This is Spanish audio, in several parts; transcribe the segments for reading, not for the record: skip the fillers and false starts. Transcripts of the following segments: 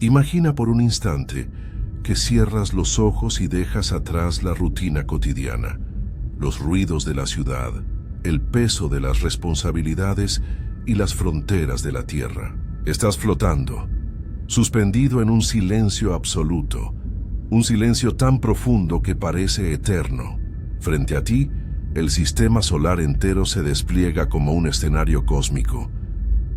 Imagina por un instante que cierras los ojos y dejas atrás la rutina cotidiana, los ruidos de la ciudad, el peso de las responsabilidades y las fronteras de la tierra. Estás flotando, suspendido en un silencio absoluto, un silencio tan profundo que parece eterno. Frente a ti, el sistema solar entero se despliega como un escenario cósmico.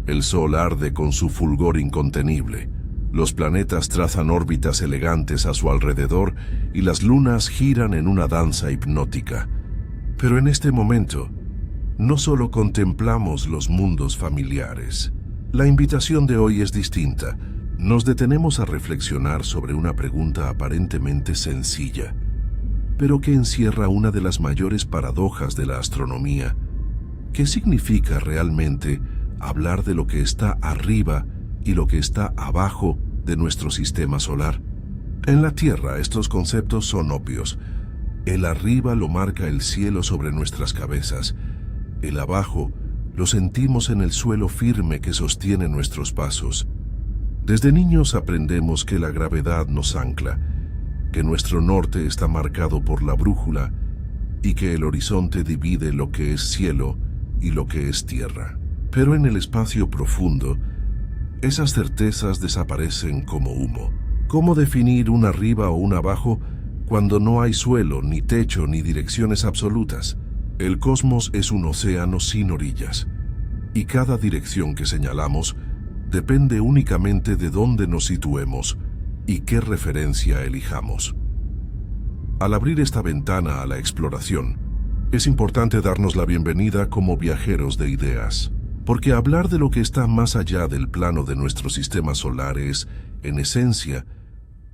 El sol arde con su fulgor incontenible. Los planetas trazan órbitas elegantes a su alrededor y las lunas giran en una danza hipnótica. Pero en este momento, no solo contemplamos los mundos familiares. La invitación de hoy es distinta. Nos detenemos a reflexionar sobre una pregunta aparentemente sencilla, pero que encierra una de las mayores paradojas de la astronomía. ¿Qué significa realmente hablar de lo que está arriba y lo que está abajo de nuestro sistema solar? En la Tierra estos conceptos son obvios. El arriba lo marca el cielo sobre nuestras cabezas. El abajo lo sentimos en el suelo firme que sostiene nuestros pasos. Desde niños aprendemos que la gravedad nos ancla, que nuestro norte está marcado por la brújula y que el horizonte divide lo que es cielo y lo que es tierra. Pero en el espacio profundo, esas certezas desaparecen como humo. ¿Cómo definir un arriba o un abajo cuando no hay suelo, ni techo, ni direcciones absolutas? El cosmos es un océano sin orillas, y cada dirección que señalamos depende únicamente de dónde nos situemos y qué referencia elijamos. Al abrir esta ventana a la exploración, es importante darnos la bienvenida como viajeros de ideas, porque hablar de lo que está más allá del plano de nuestro sistema solar es, en esencia,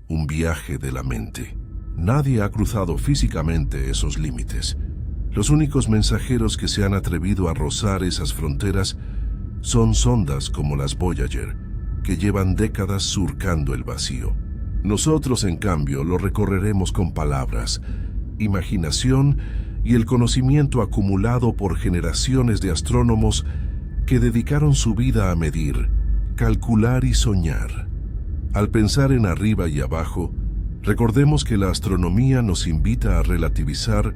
un viaje de la mente. Nadie ha cruzado físicamente esos límites. Los únicos mensajeros que se han atrevido a rozar esas fronteras son sondas como las Voyager, que llevan décadas surcando el vacío. Nosotros, en cambio, lo recorreremos con palabras, imaginación y el conocimiento acumulado por generaciones de astrónomos que dedicaron su vida a medir, calcular y soñar. Al pensar en arriba y abajo, recordemos que la astronomía nos invita a relativizar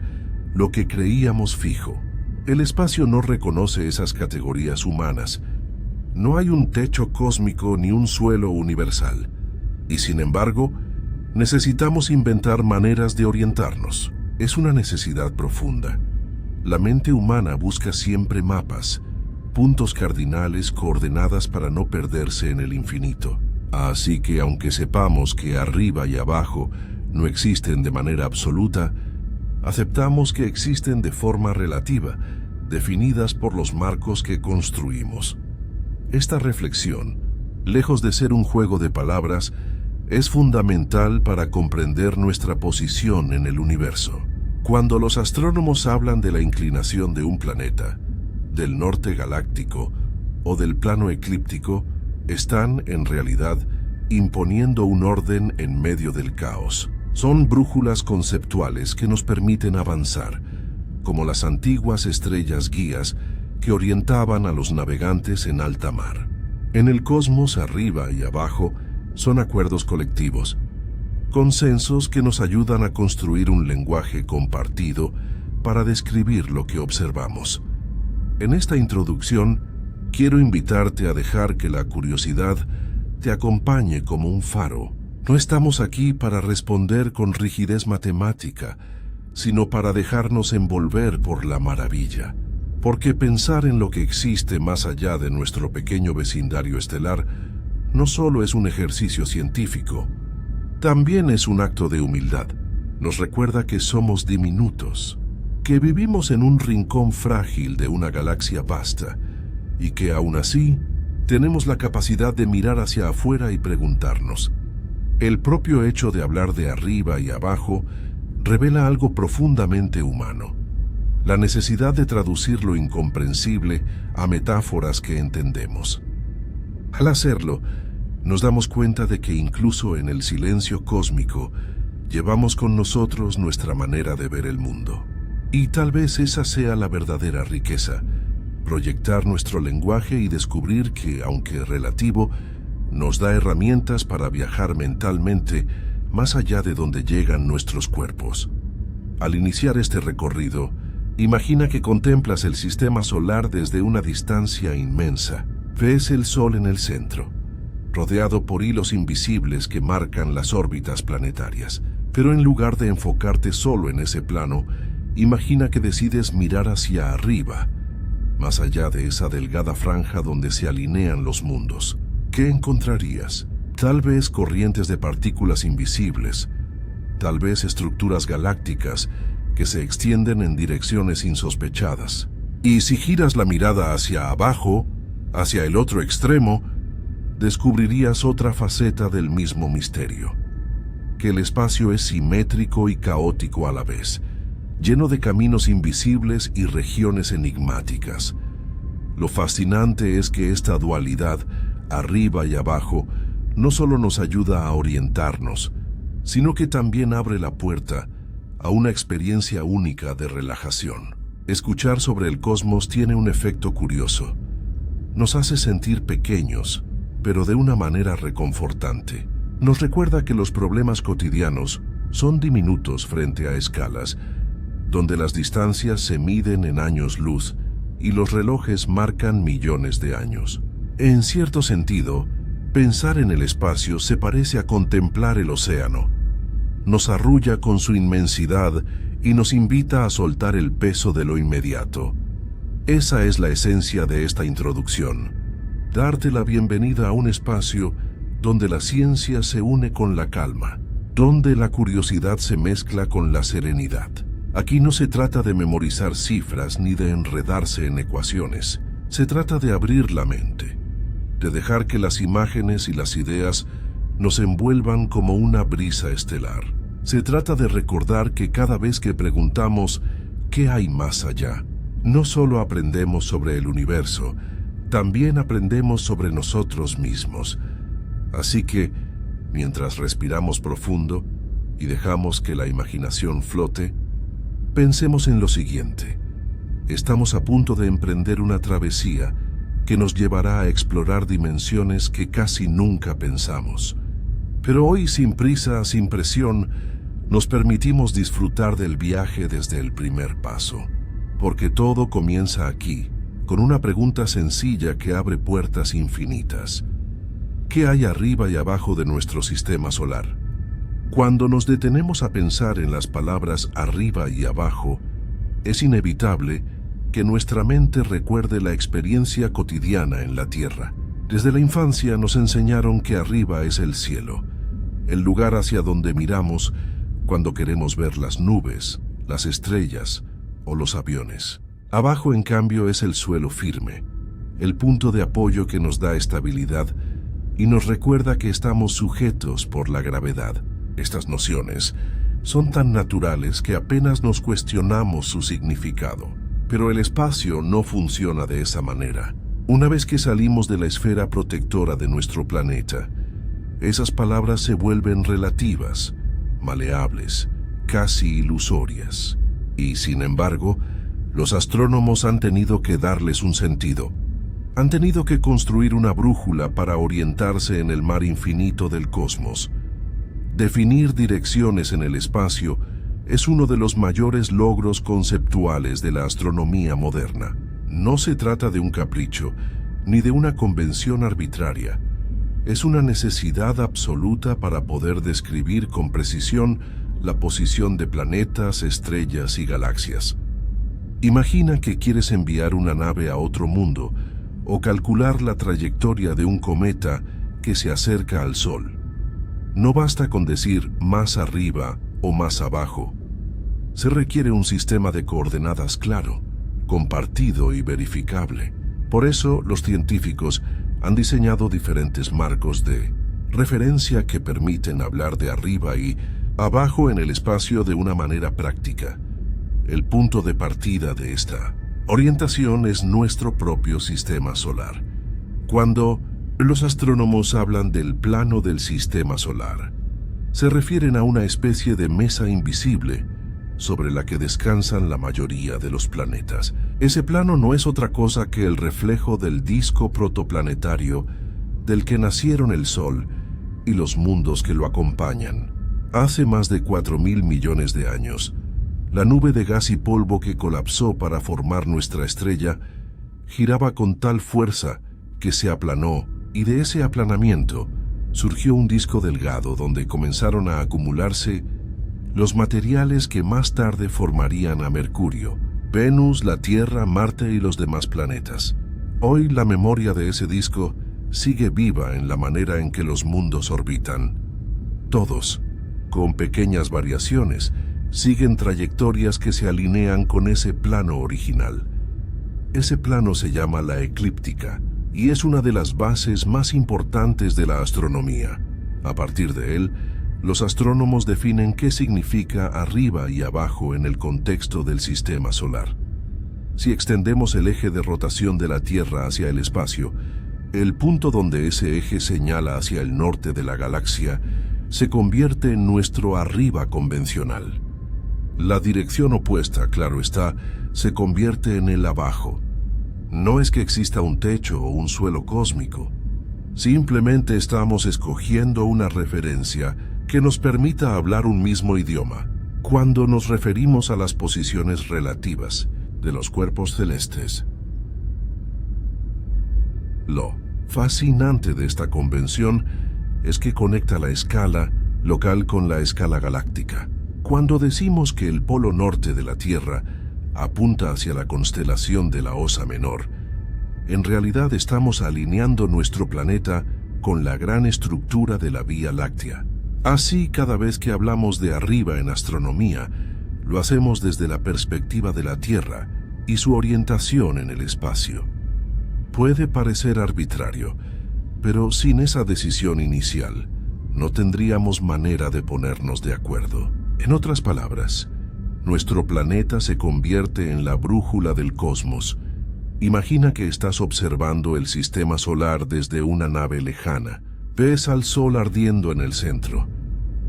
lo que creíamos fijo. El espacio no reconoce esas categorías humanas. No hay un techo cósmico ni un suelo universal. Y sin embargo, necesitamos inventar maneras de orientarnos. Es una necesidad profunda. La mente humana busca siempre mapas, puntos cardinales, coordenadas para no perderse en el infinito. Así que aunque sepamos que arriba y abajo no existen de manera absoluta, aceptamos que existen de forma relativa, definidas por los marcos que construimos. Esta reflexión, lejos de ser un juego de palabras, es fundamental para comprender nuestra posición en el universo. Cuando los astrónomos hablan de la inclinación de un planeta, del norte galáctico o del plano eclíptico, están, en realidad, imponiendo un orden en medio del caos. Son brújulas conceptuales que nos permiten avanzar, como las antiguas estrellas guías que orientaban a los navegantes en alta mar. En el cosmos, arriba y abajo, son acuerdos colectivos, consensos que nos ayudan a construir un lenguaje compartido para describir lo que observamos. En esta introducción, quiero invitarte a dejar que la curiosidad te acompañe como un faro. No estamos aquí para responder con rigidez matemática, sino para dejarnos envolver por la maravilla. Porque pensar en lo que existe más allá de nuestro pequeño vecindario estelar no solo es un ejercicio científico, también es un acto de humildad. Nos recuerda que somos diminutos, que vivimos en un rincón frágil de una galaxia vasta y que aún así tenemos la capacidad de mirar hacia afuera y preguntarnos. El propio hecho de hablar de arriba y abajo revela algo profundamente humano, la necesidad de traducir lo incomprensible a metáforas que entendemos. Al hacerlo, nos damos cuenta de que incluso en el silencio cósmico llevamos con nosotros nuestra manera de ver el mundo. Y tal vez esa sea la verdadera riqueza, proyectar nuestro lenguaje y descubrir que, aunque relativo, Nos da herramientas para viajar mentalmente más allá de donde llegan nuestros cuerpos. Al iniciar este recorrido, imagina que contemplas el sistema solar desde una distancia inmensa. Ves el Sol en el centro, rodeado por hilos invisibles que marcan las órbitas planetarias. Pero en lugar de enfocarte solo en ese plano, imagina que decides mirar hacia arriba, más allá de esa delgada franja donde se alinean los mundos. ¿Qué encontrarías? Tal vez corrientes de partículas invisibles, tal vez estructuras galácticas que se extienden en direcciones insospechadas. Y si giras la mirada hacia abajo, hacia el otro extremo, descubrirías otra faceta del mismo misterio, que el espacio es simétrico y caótico a la vez, lleno de caminos invisibles y regiones enigmáticas. Lo fascinante es que esta dualidad, arriba y abajo, no solo nos ayuda a orientarnos, sino que también abre la puerta a una experiencia única de relajación. Escuchar sobre el cosmos tiene un efecto curioso. Nos hace sentir pequeños, pero de una manera reconfortante. Nos recuerda que los problemas cotidianos son diminutos frente a escalas, donde las distancias se miden en años luz y los relojes marcan millones de años. En cierto sentido, pensar en el espacio se parece a contemplar el océano. Nos arrulla con su inmensidad y nos invita a soltar el peso de lo inmediato. Esa es la esencia de esta introducción. Darte la bienvenida a un espacio donde la ciencia se une con la calma, donde la curiosidad se mezcla con la serenidad. Aquí no se trata de memorizar cifras ni de enredarse en ecuaciones. Se trata de abrir la mente, de dejar que las imágenes y las ideas nos envuelvan como una brisa estelar. Se trata de recordar que cada vez que preguntamos ¿qué hay más allá?, no solo aprendemos sobre el universo, también aprendemos sobre nosotros mismos. Así que, mientras respiramos profundo y dejamos que la imaginación flote, pensemos en lo siguiente. Estamos a punto de emprender una travesía que nos llevará a explorar dimensiones que casi nunca pensamos. Pero hoy, sin prisa, sin presión, nos permitimos disfrutar del viaje desde el primer paso. Porque todo comienza aquí, con una pregunta sencilla que abre puertas infinitas. ¿Qué hay arriba y abajo de nuestro sistema solar? Cuando nos detenemos a pensar en las palabras arriba y abajo, es inevitable que nuestra mente recuerde la experiencia cotidiana en la Tierra. Desde la infancia nos enseñaron que arriba es el cielo, el lugar hacia donde miramos cuando queremos ver las nubes, las estrellas o los aviones. Abajo, en cambio, es el suelo firme, el punto de apoyo que nos da estabilidad y nos recuerda que estamos sujetos por la gravedad. Estas nociones son tan naturales que apenas nos cuestionamos su significado. Pero el espacio no funciona de esa manera. Una vez que salimos de la esfera protectora de nuestro planeta, esas palabras se vuelven relativas, maleables, casi ilusorias. Y, sin embargo, los astrónomos han tenido que darles un sentido. Han tenido que construir una brújula para orientarse en el mar infinito del cosmos. Definir direcciones en el espacio es uno de los mayores logros conceptuales de la astronomía moderna. No se trata de un capricho, ni de una convención arbitraria. Es una necesidad absoluta para poder describir con precisión la posición de planetas, estrellas y galaxias. Imagina que quieres enviar una nave a otro mundo o calcular la trayectoria de un cometa que se acerca al Sol. No basta con decir más arriba o más abajo. Se requiere un sistema de coordenadas claro, compartido y verificable. Por eso, los científicos han diseñado diferentes marcos de referencia que permiten hablar de arriba y abajo en el espacio de una manera práctica. El punto de partida de esta orientación es nuestro propio sistema solar. Cuando los astrónomos hablan del plano del sistema solar, se refieren a una especie de mesa invisible sobre la que descansan la mayoría de los planetas. Ese plano no es otra cosa que el reflejo del disco protoplanetario del que nacieron el Sol y los mundos que lo acompañan. Hace más de 4.000 millones de años, la nube de gas y polvo que colapsó para formar nuestra estrella giraba con tal fuerza que se aplanó, y de ese aplanamiento surgió un disco delgado donde comenzaron a acumularse los materiales que más tarde formarían a Mercurio, Venus, la Tierra, Marte y los demás planetas. Hoy la memoria de ese disco sigue viva en la manera en que los mundos orbitan. Todos, con pequeñas variaciones, siguen trayectorias que se alinean con ese plano original. Ese plano se llama la eclíptica y es una de las bases más importantes de la astronomía. A partir de él, los astrónomos definen qué significa arriba y abajo en el contexto del sistema solar. Si extendemos el eje de rotación de la Tierra hacia el espacio, el punto donde ese eje señala hacia el norte de la galaxia se convierte en nuestro arriba convencional. La dirección opuesta, claro está, se convierte en el abajo. No es que exista un techo o un suelo cósmico. Simplemente estamos escogiendo una referencia que nos permita hablar un mismo idioma cuando nos referimos a las posiciones relativas de los cuerpos celestes. Lo fascinante de esta convención es que conecta la escala local con la escala galáctica. Cuando decimos que el polo norte de la Tierra apunta hacia la constelación de la Osa Menor, en realidad estamos alineando nuestro planeta con la gran estructura de la Vía Láctea. Así, cada vez que hablamos de arriba en astronomía, lo hacemos desde la perspectiva de la Tierra y su orientación en el espacio. Puede parecer arbitrario, pero sin esa decisión inicial, no tendríamos manera de ponernos de acuerdo. En otras palabras, nuestro planeta se convierte en la brújula del cosmos. Imagina que estás observando el sistema solar desde una nave lejana. Ves al Sol ardiendo en el centro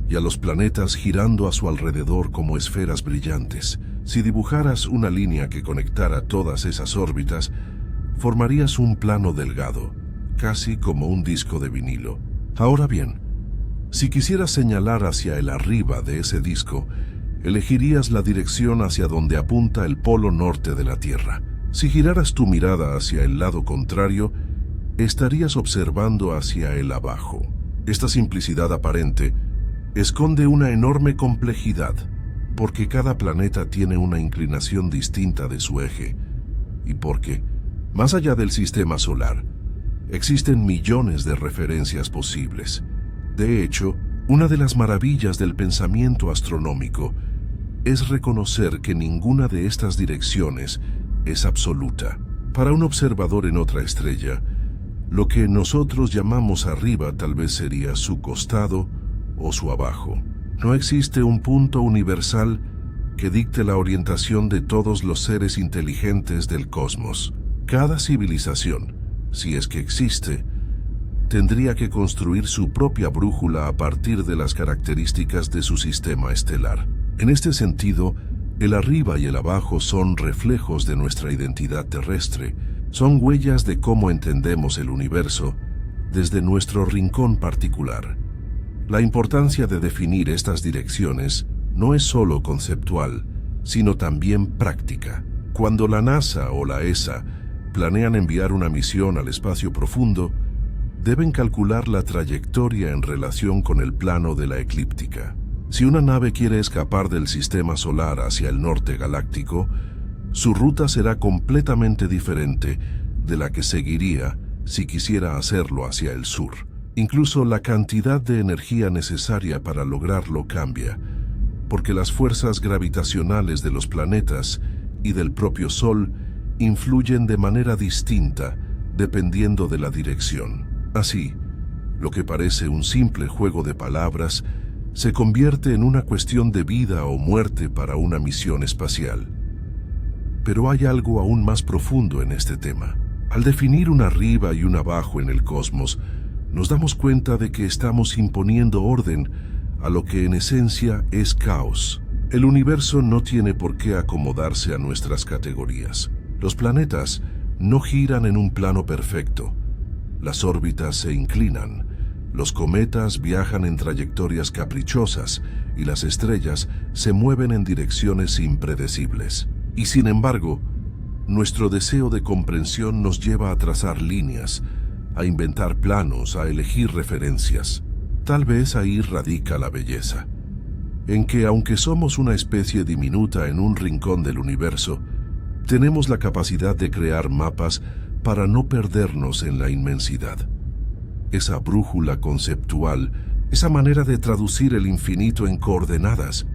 y a los planetas girando a su alrededor como esferas brillantes. Si dibujaras una línea que conectara todas esas órbitas, formarías un plano delgado, casi como un disco de vinilo. Ahora bien, si quisieras señalar hacia el arriba de ese disco, elegirías la dirección hacia donde apunta el polo norte de la Tierra. Si giraras tu mirada hacia el lado contrario, estarías observando hacia el abajo. Esta simplicidad aparente esconde una enorme complejidad, porque cada planeta tiene una inclinación distinta de su eje, y porque, más allá del sistema solar, existen millones de referencias posibles. De hecho, una de las maravillas del pensamiento astronómico es reconocer que ninguna de estas direcciones es absoluta. Para un observador en otra estrella, lo que nosotros llamamos arriba tal vez sería su costado o su abajo. No existe un punto universal que dicte la orientación de todos los seres inteligentes del cosmos. Cada civilización, si es que existe, tendría que construir su propia brújula a partir de las características de su sistema estelar. En este sentido, el arriba y el abajo son reflejos de nuestra identidad terrestre, son huellas de cómo entendemos el universo desde nuestro rincón particular. La importancia de definir estas direcciones no es solo conceptual, sino también práctica. Cuando la NASA o la ESA planean enviar una misión al espacio profundo, deben calcular la trayectoria en relación con el plano de la eclíptica. Si una nave quiere escapar del sistema solar hacia el norte galáctico, su ruta será completamente diferente de la que seguiría si quisiera hacerlo hacia el sur. Incluso la cantidad de energía necesaria para lograrlo cambia, porque las fuerzas gravitacionales de los planetas y del propio Sol influyen de manera distinta dependiendo de la dirección. Así, lo que parece un simple juego de palabras se convierte en una cuestión de vida o muerte para una misión espacial. Pero hay algo aún más profundo en este tema. Al definir un arriba y un abajo en el cosmos, nos damos cuenta de que estamos imponiendo orden a lo que en esencia es caos. El universo no tiene por qué acomodarse a nuestras categorías. Los planetas no giran en un plano perfecto. Las órbitas se inclinan, los cometas viajan en trayectorias caprichosas y las estrellas se mueven en direcciones impredecibles. Y sin embargo, nuestro deseo de comprensión nos lleva a trazar líneas, a inventar planos, a elegir referencias. Tal vez ahí radica la belleza, en que aunque somos una especie diminuta en un rincón del universo, tenemos la capacidad de crear mapas para no perdernos en la inmensidad. Esa brújula conceptual, esa manera de traducir el infinito en coordenadas,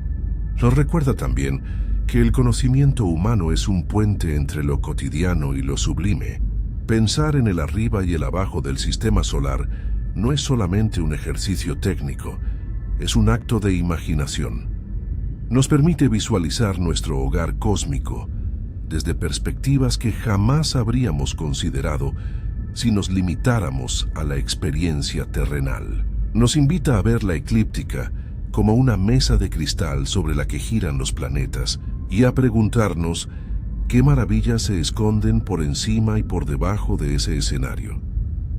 nos recuerda también que el conocimiento humano es un puente entre lo cotidiano y lo sublime. Pensar en el arriba y el abajo del sistema solar no es solamente un ejercicio técnico, es un acto de imaginación. Nos permite visualizar nuestro hogar cósmico desde perspectivas que jamás habríamos considerado si nos limitáramos a la experiencia terrenal. Nos invita a ver la eclíptica como una mesa de cristal sobre la que giran los planetas y a preguntarnos qué maravillas se esconden por encima y por debajo de ese escenario.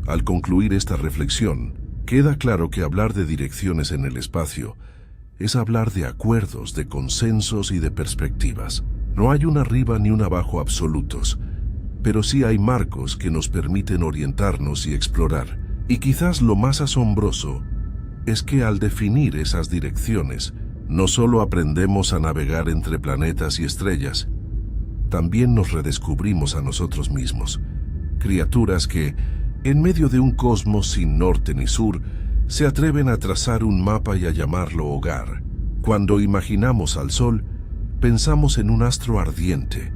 Al concluir esta reflexión, queda claro que hablar de direcciones en el espacio es hablar de acuerdos, de consensos y de perspectivas. No hay un arriba ni un abajo absolutos, pero sí hay marcos que nos permiten orientarnos y explorar. Y quizás lo más asombroso es que al definir esas direcciones, no solo aprendemos a navegar entre planetas y estrellas, también nos redescubrimos a nosotros mismos, criaturas que, en medio de un cosmos sin norte ni sur, se atreven a trazar un mapa y a llamarlo hogar. Cuando imaginamos al Sol, pensamos en un astro ardiente,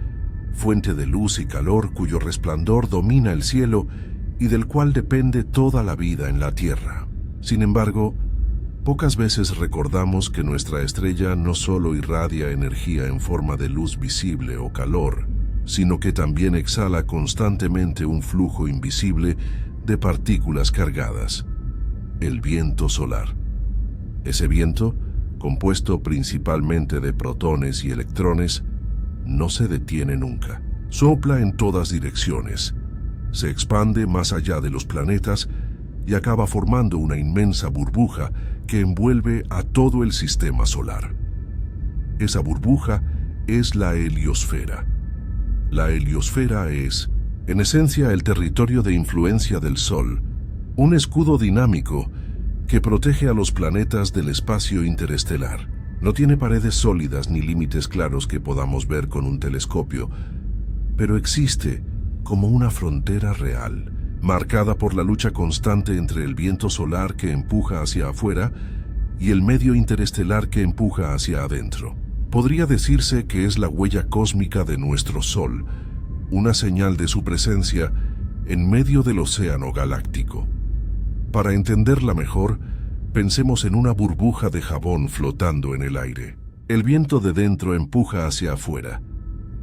fuente de luz y calor cuyo resplandor domina el cielo y del cual depende toda la vida en la Tierra. Sin embargo, pocas veces recordamos que nuestra estrella no solo irradia energía en forma de luz visible o calor, sino que también exhala constantemente un flujo invisible de partículas cargadas, el viento solar. Ese viento, compuesto principalmente de protones y electrones, no se detiene nunca. Sopla en todas direcciones, se expande más allá de los planetas y acaba formando una inmensa burbuja que envuelve a todo el sistema solar. Esa burbuja es la heliosfera. La heliosfera es, en esencia, el territorio de influencia del Sol, un escudo dinámico que protege a los planetas del espacio interestelar. No tiene paredes sólidas ni límites claros que podamos ver con un telescopio, pero existe como una frontera real, marcada por la lucha constante entre el viento solar que empuja hacia afuera y el medio interestelar que empuja hacia adentro. Podría decirse que es la huella cósmica de nuestro Sol, una señal de su presencia en medio del océano galáctico. Para entenderla mejor, pensemos en una burbuja de jabón flotando en el aire. El viento de dentro empuja hacia afuera,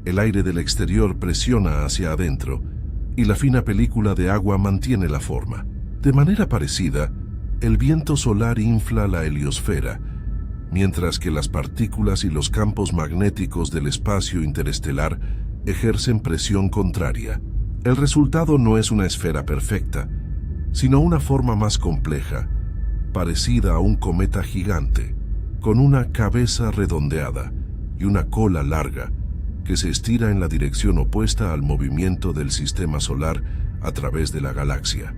el aire del exterior presiona hacia adentro y la fina película de agua mantiene la forma. De manera parecida, el viento solar infla la heliosfera, mientras que las partículas y los campos magnéticos del espacio interestelar ejercen presión contraria. El resultado no es una esfera perfecta, sino una forma más compleja, parecida a un cometa gigante, con una cabeza redondeada y una cola larga que se estira en la dirección opuesta al movimiento del sistema solar a través de la galaxia.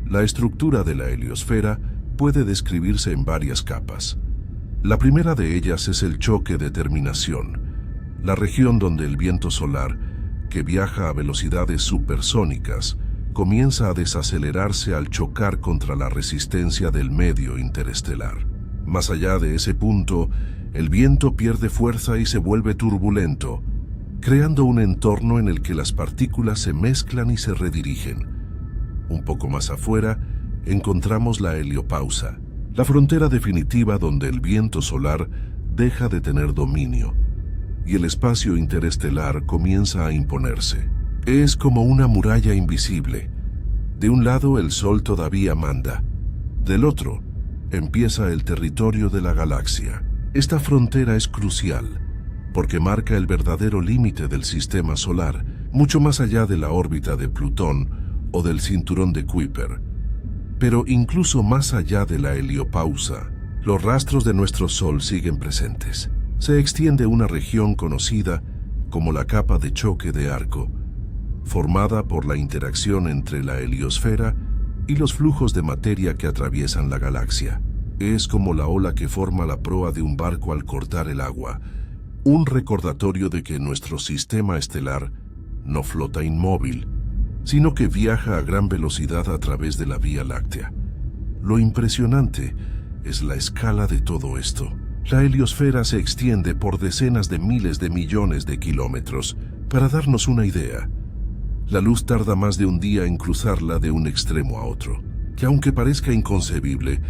La estructura de la heliosfera puede describirse en varias capas. La primera de ellas es el choque de terminación, la región donde el viento solar, que viaja a velocidades supersónicas, comienza a desacelerarse al chocar contra la resistencia del medio interestelar. Más allá de ese punto, el viento pierde fuerza y se vuelve turbulento, creando un entorno en el que las partículas se mezclan y se redirigen. Un poco más afuera, encontramos la heliopausa, la frontera definitiva donde el viento solar deja de tener dominio y el espacio interestelar comienza a imponerse. Es como una muralla invisible. De un lado el Sol todavía manda, del otro empieza el territorio de la galaxia. Esta frontera es crucial porque marca el verdadero límite del sistema solar, mucho más allá de la órbita de Plutón o del cinturón de Kuiper. Pero incluso más allá de la heliopausa, los rastros de nuestro Sol siguen presentes. Se extiende una región conocida como la capa de choque de Arco, formada por la interacción entre la heliosfera y los flujos de materia que atraviesan la galaxia. Es como la ola que forma la proa de un barco al cortar el agua, un recordatorio de que nuestro sistema estelar no flota inmóvil, sino que viaja a gran velocidad a través de la Vía Láctea. Lo impresionante es la escala de todo esto. La heliosfera se extiende por decenas de miles de millones de kilómetros. Para darnos una idea, la luz tarda más de un día en cruzarla de un extremo a otro, que aunque parezca inconcebible,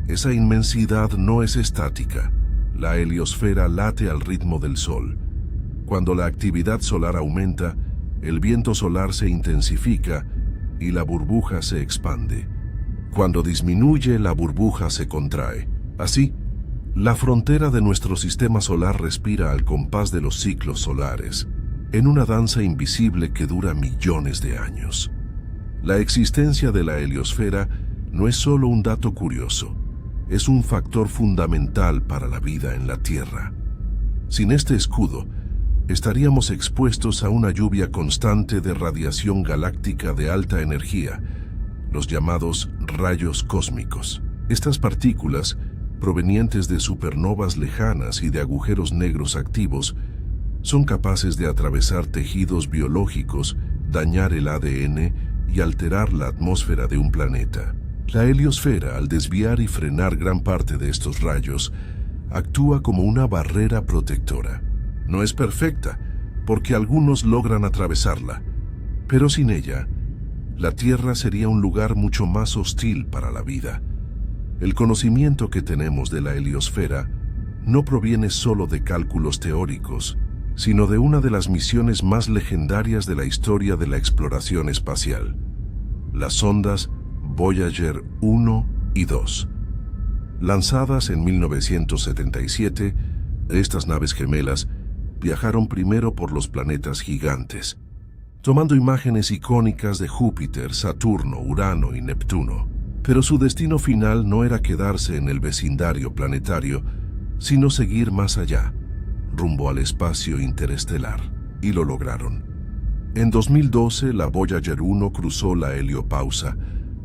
esa inmensidad no es estática. La heliosfera late al ritmo del Sol. Cuando la actividad solar aumenta, el viento solar se intensifica y la burbuja se expande. Cuando disminuye, la burbuja se contrae. Así, la frontera de nuestro sistema solar respira al compás de los ciclos solares, en una danza invisible que dura millones de años. La existencia de la heliosfera no es solo un dato curioso, es un factor fundamental para la vida en la Tierra. Sin este escudo, estaríamos expuestos a una lluvia constante de radiación galáctica de alta energía, los llamados rayos cósmicos. Estas partículas, provenientes de supernovas lejanas y de agujeros negros activos, son capaces de atravesar tejidos biológicos, dañar el ADN y alterar la atmósfera de un planeta. La heliosfera, al desviar y frenar gran parte de estos rayos, actúa como una barrera protectora. No es perfecta, porque algunos logran atravesarla, pero sin ella, la Tierra sería un lugar mucho más hostil para la vida. El conocimiento que tenemos de la heliosfera no proviene solo de cálculos teóricos, sino de una de las misiones más legendarias de la historia de la exploración espacial, las sondas Voyager 1 y 2. Lanzadas en 1977, estas naves gemelas viajaron primero por los planetas gigantes, tomando imágenes icónicas de Júpiter, Saturno, Urano y Neptuno. Pero su destino final no era quedarse en el vecindario planetario, sino seguir más allá, rumbo al espacio interestelar. Y lo lograron. En 2012, la Voyager 1 cruzó la heliopausa,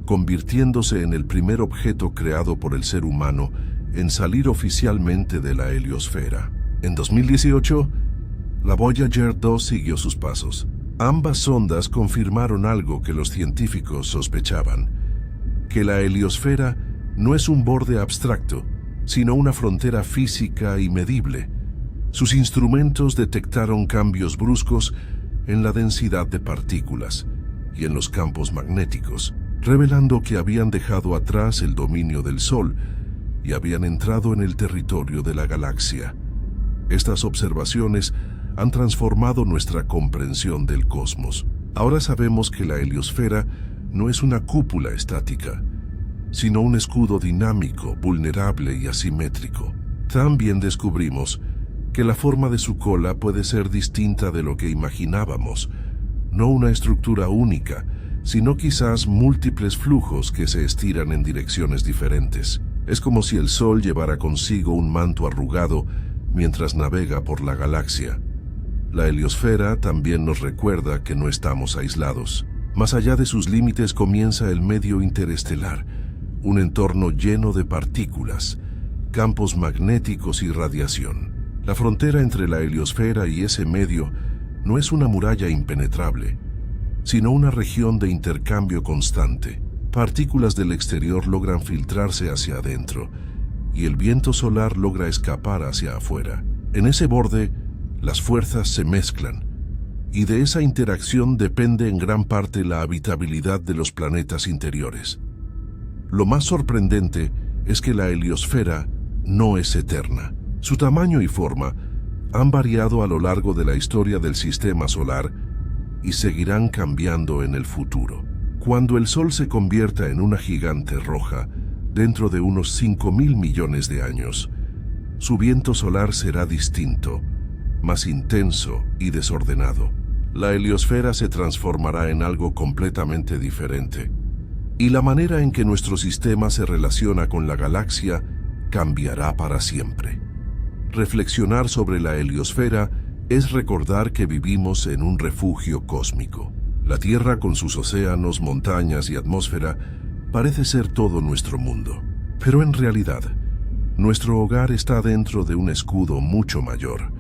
convirtiéndose en el primer objeto creado por el ser humano en salir oficialmente de la heliosfera. En 2018, la Voyager 2 siguió sus pasos. Ambas sondas confirmaron algo que los científicos sospechaban, que la heliosfera no es un borde abstracto, sino una frontera física y medible. Sus instrumentos detectaron cambios bruscos en la densidad de partículas y en los campos magnéticos, revelando que habían dejado atrás el dominio del Sol y habían entrado en el territorio de la galaxia. Estas observaciones han transformado nuestra comprensión del cosmos. Ahora sabemos que la heliosfera no es una cúpula estática, sino un escudo dinámico, vulnerable y asimétrico. También descubrimos que la forma de su cola puede ser distinta de lo que imaginábamos, no una estructura única, sino quizás múltiples flujos que se estiran en direcciones diferentes. Es como si el Sol llevara consigo un manto arrugado mientras navega por la galaxia. La heliosfera también nos recuerda que no estamos aislados. Más allá de sus límites comienza el medio interestelar, un entorno lleno de partículas, campos magnéticos y radiación. La frontera entre la heliosfera y ese medio no es una muralla impenetrable, sino una región de intercambio constante. Partículas del exterior logran filtrarse hacia adentro y el viento solar logra escapar hacia afuera. En ese borde, las fuerzas se mezclan y de esa interacción depende en gran parte la habitabilidad de los planetas interiores. Lo más sorprendente es que la heliosfera no es eterna. Su tamaño y forma han variado a lo largo de la historia del sistema solar y seguirán cambiando en el futuro. Cuando el Sol se convierta en una gigante roja, dentro de unos 5.000 millones de años, su viento solar será distinto, más intenso y desordenado. la heliosfera se transformará en algo completamente diferente, y la manera en que nuestro sistema se relaciona con la galaxia cambiará para siempre. Reflexionar sobre la heliosfera es recordar que vivimos en un refugio cósmico. La Tierra, con sus océanos, montañas y atmósfera, parece ser todo nuestro mundo. Pero en realidad, nuestro hogar está dentro de un escudo mucho mayor,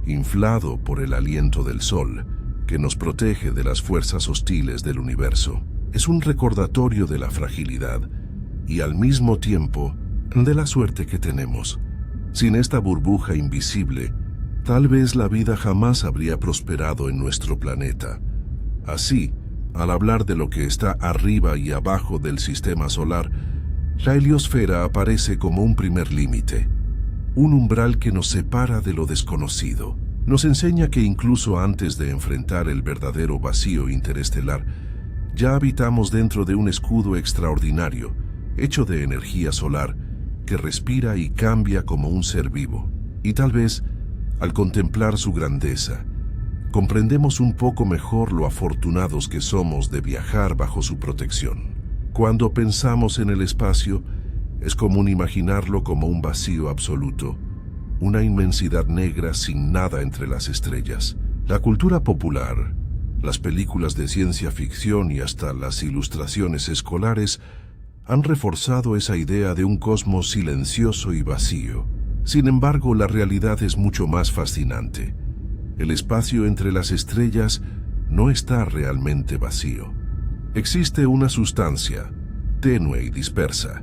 inflado por el aliento del Sol, que nos protege de las fuerzas hostiles del universo. Es un recordatorio de la fragilidad y al mismo tiempo de la suerte que tenemos. Sin esta burbuja invisible, tal vez la vida jamás habría prosperado en nuestro planeta. Así, al hablar de lo que está arriba y abajo del sistema solar, la heliosfera aparece como un primer límite, un umbral que nos separa de lo desconocido. Nos enseña que incluso antes de enfrentar el verdadero vacío interestelar, ya habitamos dentro de un escudo extraordinario, hecho de energía solar, que respira y cambia como un ser vivo. Y tal vez, al contemplar su grandeza, comprendemos un poco mejor lo afortunados que somos de viajar bajo su protección. Cuando pensamos en el espacio, es común imaginarlo como un vacío absoluto, una inmensidad negra sin nada entre las estrellas. La cultura popular, las películas de ciencia ficción y hasta las ilustraciones escolares han reforzado esa idea de un cosmos silencioso y vacío. Sin embargo, la realidad es mucho más fascinante. El espacio entre las estrellas no está realmente vacío. Existe una sustancia, tenue y dispersa,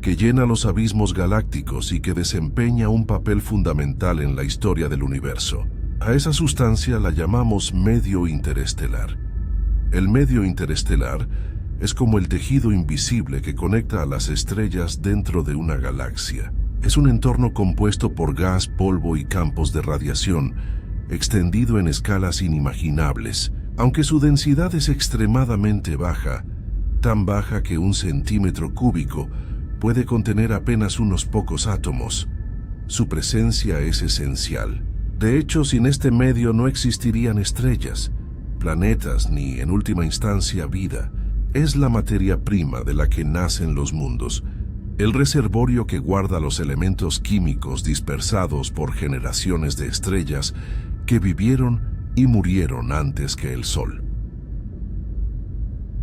que llena los abismos galácticos y que desempeña un papel fundamental en la historia del universo. A esa sustancia la llamamos medio interestelar. El medio interestelar es como el tejido invisible que conecta a las estrellas dentro de una galaxia. Es un entorno compuesto por gas, polvo y campos de radiación, extendido en escalas inimaginables. Aunque su densidad es extremadamente baja, tan baja que un centímetro cúbico puede contener apenas unos pocos átomos, su presencia es esencial. De hecho, sin este medio no existirían estrellas, planetas ni, en última instancia, vida. Es la materia prima de la que nacen los mundos, el reservorio que guarda los elementos químicos dispersados por generaciones de estrellas que vivieron y murieron antes que el Sol.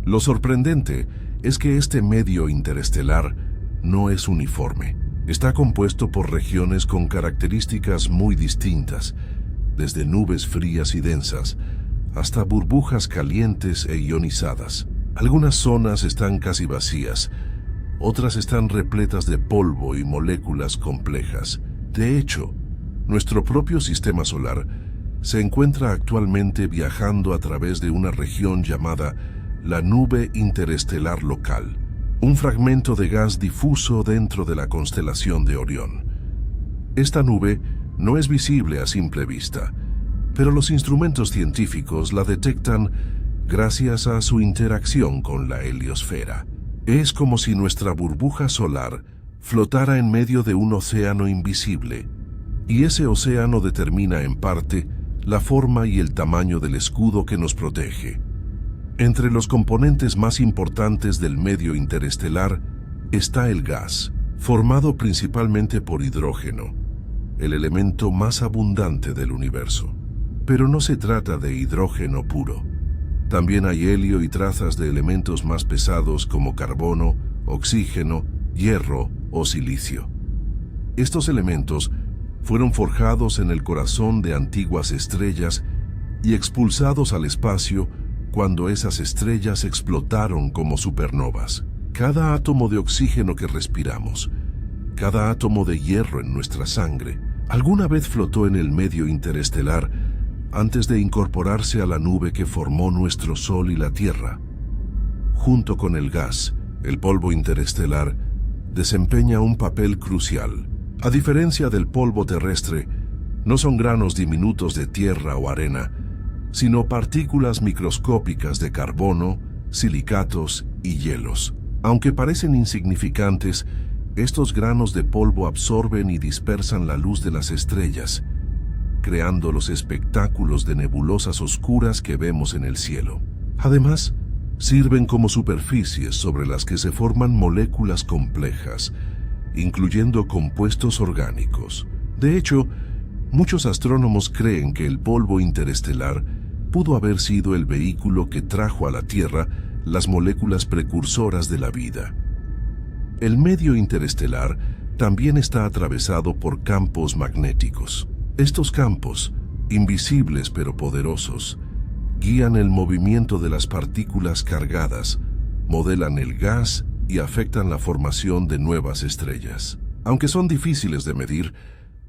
Lo sorprendente es que este medio interestelar no es uniforme. Está compuesto por regiones con características muy distintas, desde nubes frías y densas hasta burbujas calientes e ionizadas. Algunas zonas están casi vacías, otras están repletas de polvo y moléculas complejas. De hecho, nuestro propio sistema solar se encuentra actualmente viajando a través de una región llamada la nube interestelar local, un fragmento de gas difuso dentro de la constelación de Orión. Esta nube no es visible a simple vista, pero los instrumentos científicos la detectan gracias a su interacción con la heliosfera. Es como si nuestra burbuja solar flotara en medio de un océano invisible, y ese océano determina en parte la forma y el tamaño del escudo que nos protege. Entre los componentes más importantes del medio interestelar está el gas, formado principalmente por hidrógeno, el elemento más abundante del universo. Pero no se trata de hidrógeno puro. También hay helio y trazas de elementos más pesados como carbono, oxígeno, hierro o silicio. Estos elementos fueron forjados en el corazón de antiguas estrellas y expulsados al espacio cuando esas estrellas explotaron como supernovas. Cada átomo de oxígeno que respiramos, cada átomo de hierro en nuestra sangre, alguna vez flotó en el medio interestelar antes de incorporarse a la nube que formó nuestro Sol y la Tierra. Junto con el gas, el polvo interestelar desempeña un papel crucial. A diferencia del polvo terrestre, no son granos diminutos de tierra o arena, sino partículas microscópicas de carbono, silicatos y hielos. Aunque parecen insignificantes, estos granos de polvo absorben y dispersan la luz de las estrellas, creando los espectáculos de nebulosas oscuras que vemos en el cielo. Además, sirven como superficies sobre las que se forman moléculas complejas, incluyendo compuestos orgánicos. De hecho, muchos astrónomos creen que el polvo interestelar pudo haber sido el vehículo que trajo a la Tierra las moléculas precursoras de la vida. El medio interestelar también está atravesado por campos magnéticos. Estos campos, invisibles pero poderosos, guían el movimiento de las partículas cargadas, modelan el gas y afectan la formación de nuevas estrellas. Aunque son difíciles de medir,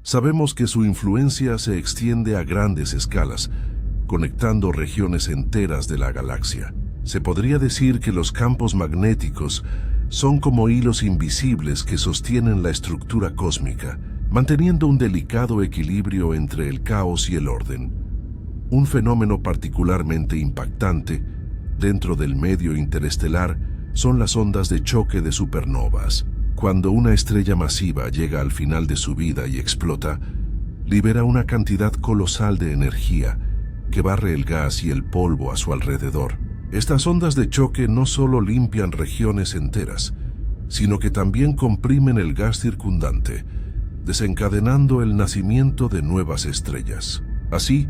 sabemos que su influencia se extiende a grandes escalas, conectando regiones enteras de la galaxia. Se podría decir que los campos magnéticos son como hilos invisibles que sostienen la estructura cósmica, manteniendo un delicado equilibrio entre el caos y el orden. Un fenómeno particularmente impactante dentro del medio interestelar son las ondas de choque de supernovas. Cuando una estrella masiva llega al final de su vida y explota, libera una cantidad colosal de energía que barre el gas y el polvo a su alrededor. Estas ondas de choque no solo limpian regiones enteras, sino que también comprimen el gas circundante, desencadenando el nacimiento de nuevas estrellas. Así,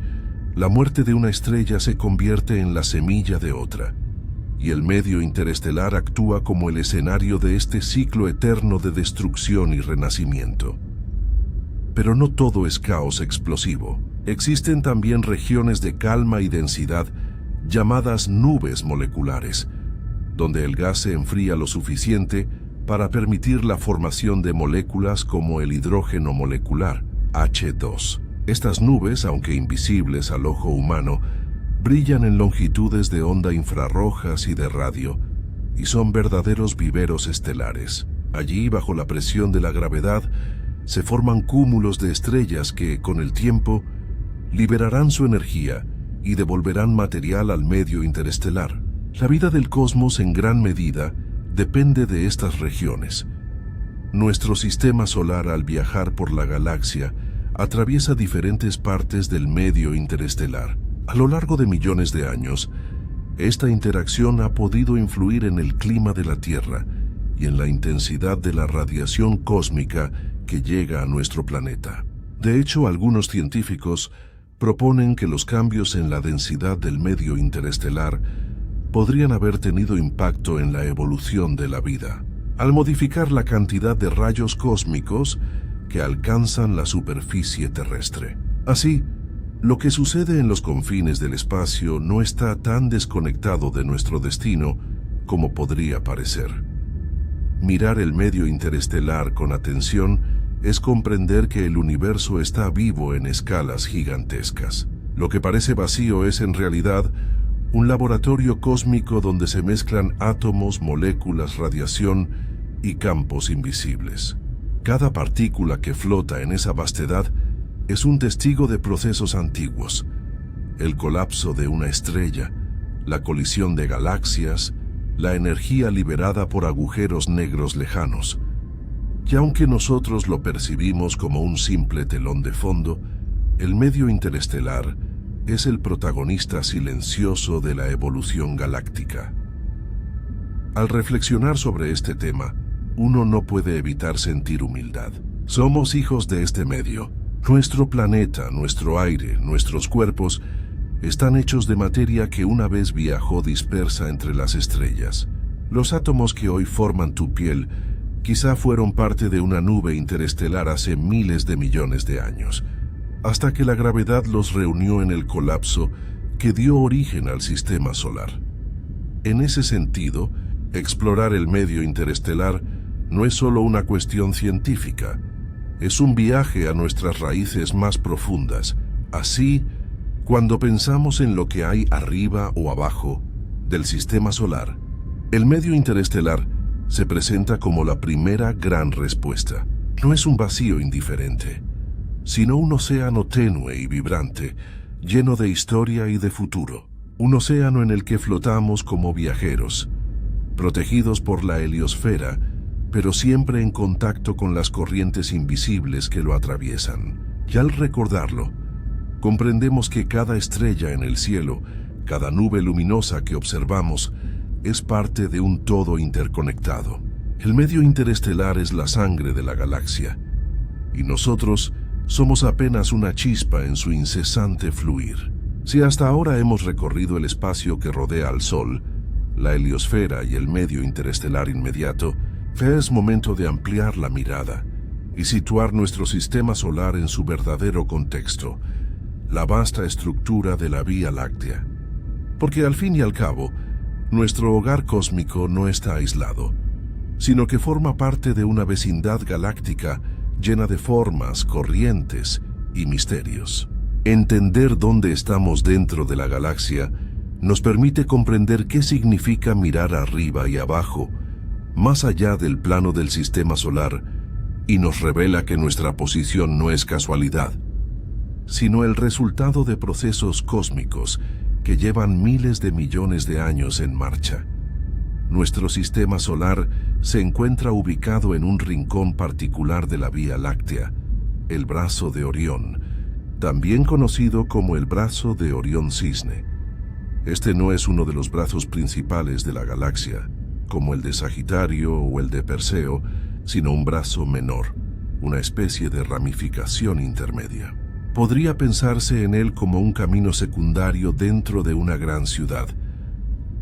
la muerte de una estrella se convierte en la semilla de otra, y el medio interestelar actúa como el escenario de este ciclo eterno de destrucción y renacimiento. Pero no todo es caos explosivo. Existen también regiones de calma y densidad llamadas nubes moleculares, donde el gas se enfría lo suficiente para permitir la formación de moléculas como el hidrógeno molecular, H2. Estas nubes, aunque invisibles al ojo humano, brillan en longitudes de onda infrarrojas y de radio, y son verdaderos viveros estelares. Allí, bajo la presión de la gravedad, se forman cúmulos de estrellas que, con el tiempo, liberarán su energía y devolverán material al medio interestelar. La vida del cosmos en gran medida depende de estas regiones. Nuestro sistema solar, al viajar por la galaxia, atraviesa diferentes partes del medio interestelar. A lo largo de millones de años, esta interacción ha podido influir en el clima de la Tierra y en la intensidad de la radiación cósmica que llega a nuestro planeta. De hecho, algunos científicos proponen que los cambios en la densidad del medio interestelar podrían haber tenido impacto en la evolución de la vida, al modificar la cantidad de rayos cósmicos que alcanzan la superficie terrestre. Así, lo que sucede en los confines del espacio no está tan desconectado de nuestro destino como podría parecer. Mirar el medio interestelar con atención es comprender que el universo está vivo en escalas gigantescas. Lo que parece vacío es en realidad un laboratorio cósmico donde se mezclan átomos, moléculas, radiación y campos invisibles. Cada partícula que flota en esa vastedad es un testigo de procesos antiguos: el colapso de una estrella, la colisión de galaxias, la energía liberada por agujeros negros lejanos. Y aunque nosotros lo percibimos como un simple telón de fondo, el medio interestelar es el protagonista silencioso de la evolución galáctica. Al reflexionar sobre este tema, uno no puede evitar sentir humildad. Somos hijos de este medio. Nuestro planeta, nuestro aire, nuestros cuerpos están hechos de materia que una vez viajó dispersa entre las estrellas. Los átomos que hoy forman tu piel quizá fueron parte de una nube interestelar hace miles de millones de años, hasta que la gravedad los reunió en el colapso que dio origen al sistema solar. En ese sentido, explorar el medio interestelar no es solo una cuestión científica, es un viaje a nuestras raíces más profundas. Así, cuando pensamos en lo que hay arriba o abajo del sistema solar, el medio interestelar se presenta como la primera gran respuesta. No es un vacío indiferente, sino un océano tenue y vibrante, lleno de historia y de futuro. Un océano en el que flotamos como viajeros, protegidos por la heliosfera, pero siempre en contacto con las corrientes invisibles que lo atraviesan. Y al recordarlo, comprendemos que cada estrella en el cielo, cada nube luminosa que observamos, es parte de un todo interconectado. El medio interestelar es la sangre de la galaxia, y nosotros somos apenas una chispa en su incesante fluir. Si hasta ahora hemos recorrido el espacio que rodea al Sol, la heliosfera y el medio interestelar inmediato, ya es momento de ampliar la mirada y situar nuestro sistema solar en su verdadero contexto, la vasta estructura de la Vía Láctea. Porque al fin y al cabo, nuestro hogar cósmico no está aislado, sino que forma parte de una vecindad galáctica llena de formas, corrientes y misterios. Entender dónde estamos dentro de la galaxia nos permite comprender qué significa mirar arriba y abajo, más allá del plano del sistema solar, y nos revela que nuestra posición no es casualidad, sino el resultado de procesos cósmicos que llevan miles de millones de años en marcha. Nuestro sistema solar se encuentra ubicado en un rincón particular de la Vía Láctea, el brazo de Orión, también conocido como el brazo de Orión Cisne. Este no es uno de los brazos principales de la galaxia, como el de Sagitario o el de Perseo, sino un brazo menor, una especie de ramificación intermedia. Podría pensarse en él como un camino secundario dentro de una gran ciudad,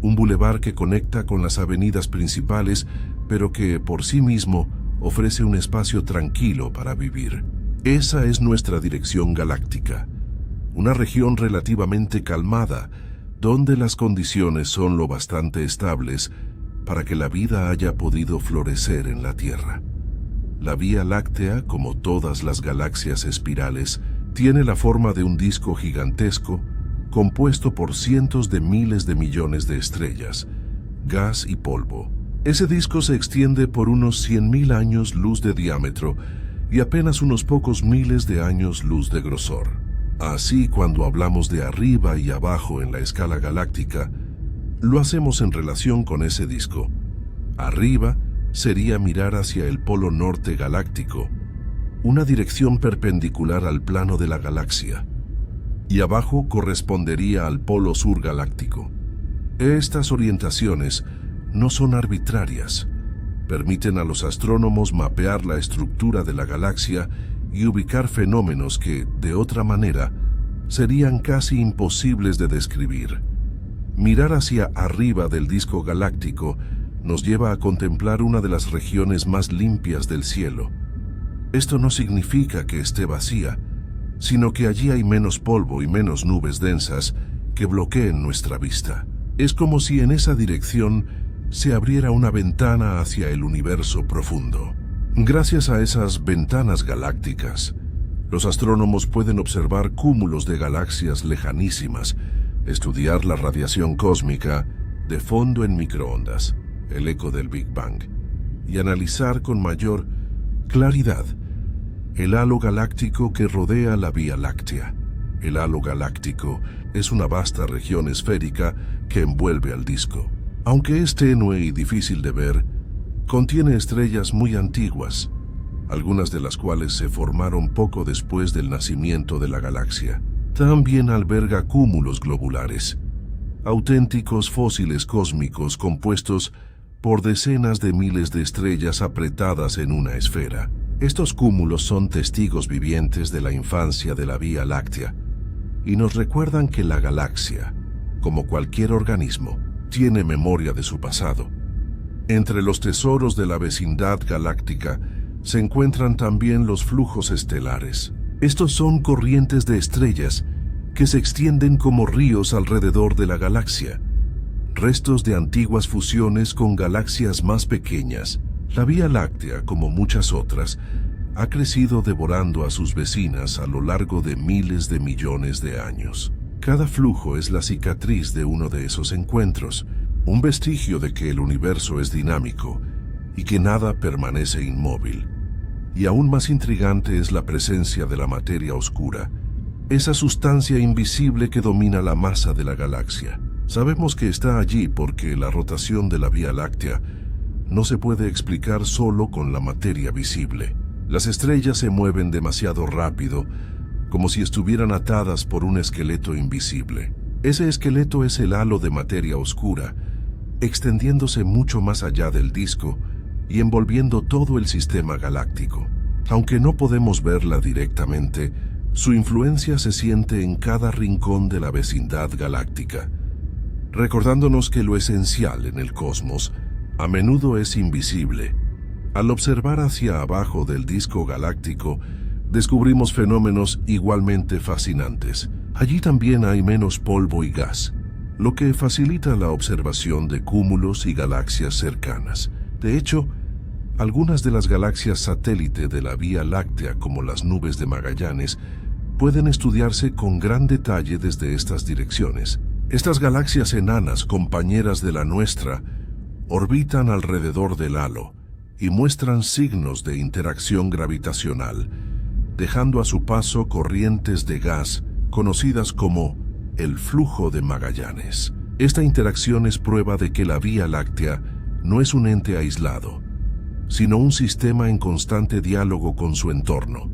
un bulevar que conecta con las avenidas principales, pero que por sí mismo ofrece un espacio tranquilo para vivir. Esa es nuestra dirección galáctica, una región relativamente calmada, donde las condiciones son lo bastante estables para que la vida haya podido florecer en la Tierra. La Vía Láctea, como todas las galaxias espirales, tiene la forma de un disco gigantesco compuesto por cientos de miles de millones de estrellas, gas y polvo. Ese disco se extiende por unos 100.000 años luz de diámetro y apenas unos pocos miles de años luz de grosor. Así, cuando hablamos de arriba y abajo en la escala galáctica, lo hacemos en relación con ese disco. Arriba sería mirar hacia el polo norte galáctico, una dirección perpendicular al plano de la galaxia, y abajo correspondería al polo sur galáctico. Estas orientaciones no son arbitrarias, permiten a los astrónomos mapear la estructura de la galaxia y ubicar fenómenos que, de otra manera, serían casi imposibles de describir. Mirar hacia arriba del disco galáctico nos lleva a contemplar una de las regiones más limpias del cielo. Esto no significa que esté vacía, sino que allí hay menos polvo y menos nubes densas que bloqueen nuestra vista. Es como si en esa dirección se abriera una ventana hacia el universo profundo. Gracias a esas ventanas galácticas, los astrónomos pueden observar cúmulos de galaxias lejanísimas, estudiar la radiación cósmica de fondo en microondas, el eco del Big Bang, y analizar con mayor claridad el halo galáctico que rodea la Vía Láctea. El halo galáctico es una vasta región esférica que envuelve al disco. Aunque es tenue y difícil de ver, contiene estrellas muy antiguas, algunas de las cuales se formaron poco después del nacimiento de la galaxia. También alberga cúmulos globulares, auténticos fósiles cósmicos compuestos por decenas de miles de estrellas apretadas en una esfera. Estos cúmulos son testigos vivientes de la infancia de la Vía Láctea y nos recuerdan que la galaxia, como cualquier organismo, tiene memoria de su pasado. Entre los tesoros de la vecindad galáctica se encuentran también los flujos estelares. Estos son corrientes de estrellas que se extienden como ríos alrededor de la galaxia, restos de antiguas fusiones con galaxias más pequeñas. La Vía Láctea, como muchas otras, ha crecido devorando a sus vecinas a lo largo de miles de millones de años. Cada flujo es la cicatriz de uno de esos encuentros, un vestigio de que el universo es dinámico y que nada permanece inmóvil. Y aún más intrigante es la presencia de la materia oscura, esa sustancia invisible que domina la masa de la galaxia. Sabemos que está allí porque la rotación de la Vía Láctea no se puede explicar solo con la materia visible. Las estrellas se mueven demasiado rápido, como si estuvieran atadas por un esqueleto invisible. Ese esqueleto es el halo de materia oscura, extendiéndose mucho más allá del disco y envolviendo todo el sistema galáctico. Aunque no podemos verla directamente, su influencia se siente en cada rincón de la vecindad galáctica, recordándonos que lo esencial en el cosmos a menudo es invisible. Al observar hacia abajo del disco galáctico, descubrimos fenómenos igualmente fascinantes. Allí también hay menos polvo y gas, lo que facilita la observación de cúmulos y galaxias cercanas. De hecho, algunas de las galaxias satélite de la Vía Láctea, como las nubes de Magallanes, pueden estudiarse con gran detalle desde estas direcciones. Estas galaxias enanas, compañeras de la nuestra, orbitan alrededor del halo y muestran signos de interacción gravitacional, dejando a su paso corrientes de gas conocidas como el flujo de Magallanes. Esta interacción es prueba de que la Vía Láctea no es un ente aislado, sino un sistema en constante diálogo con su entorno.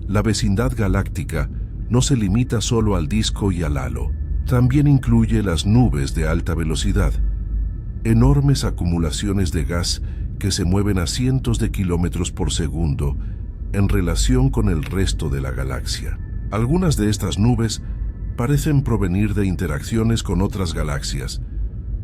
La vecindad galáctica no se limita solo al disco y al halo, también incluye las nubes de alta velocidad, enormes acumulaciones de gas que se mueven a cientos de kilómetros por segundo en relación con el resto de la galaxia. Algunas de estas nubes parecen provenir de interacciones con otras galaxias,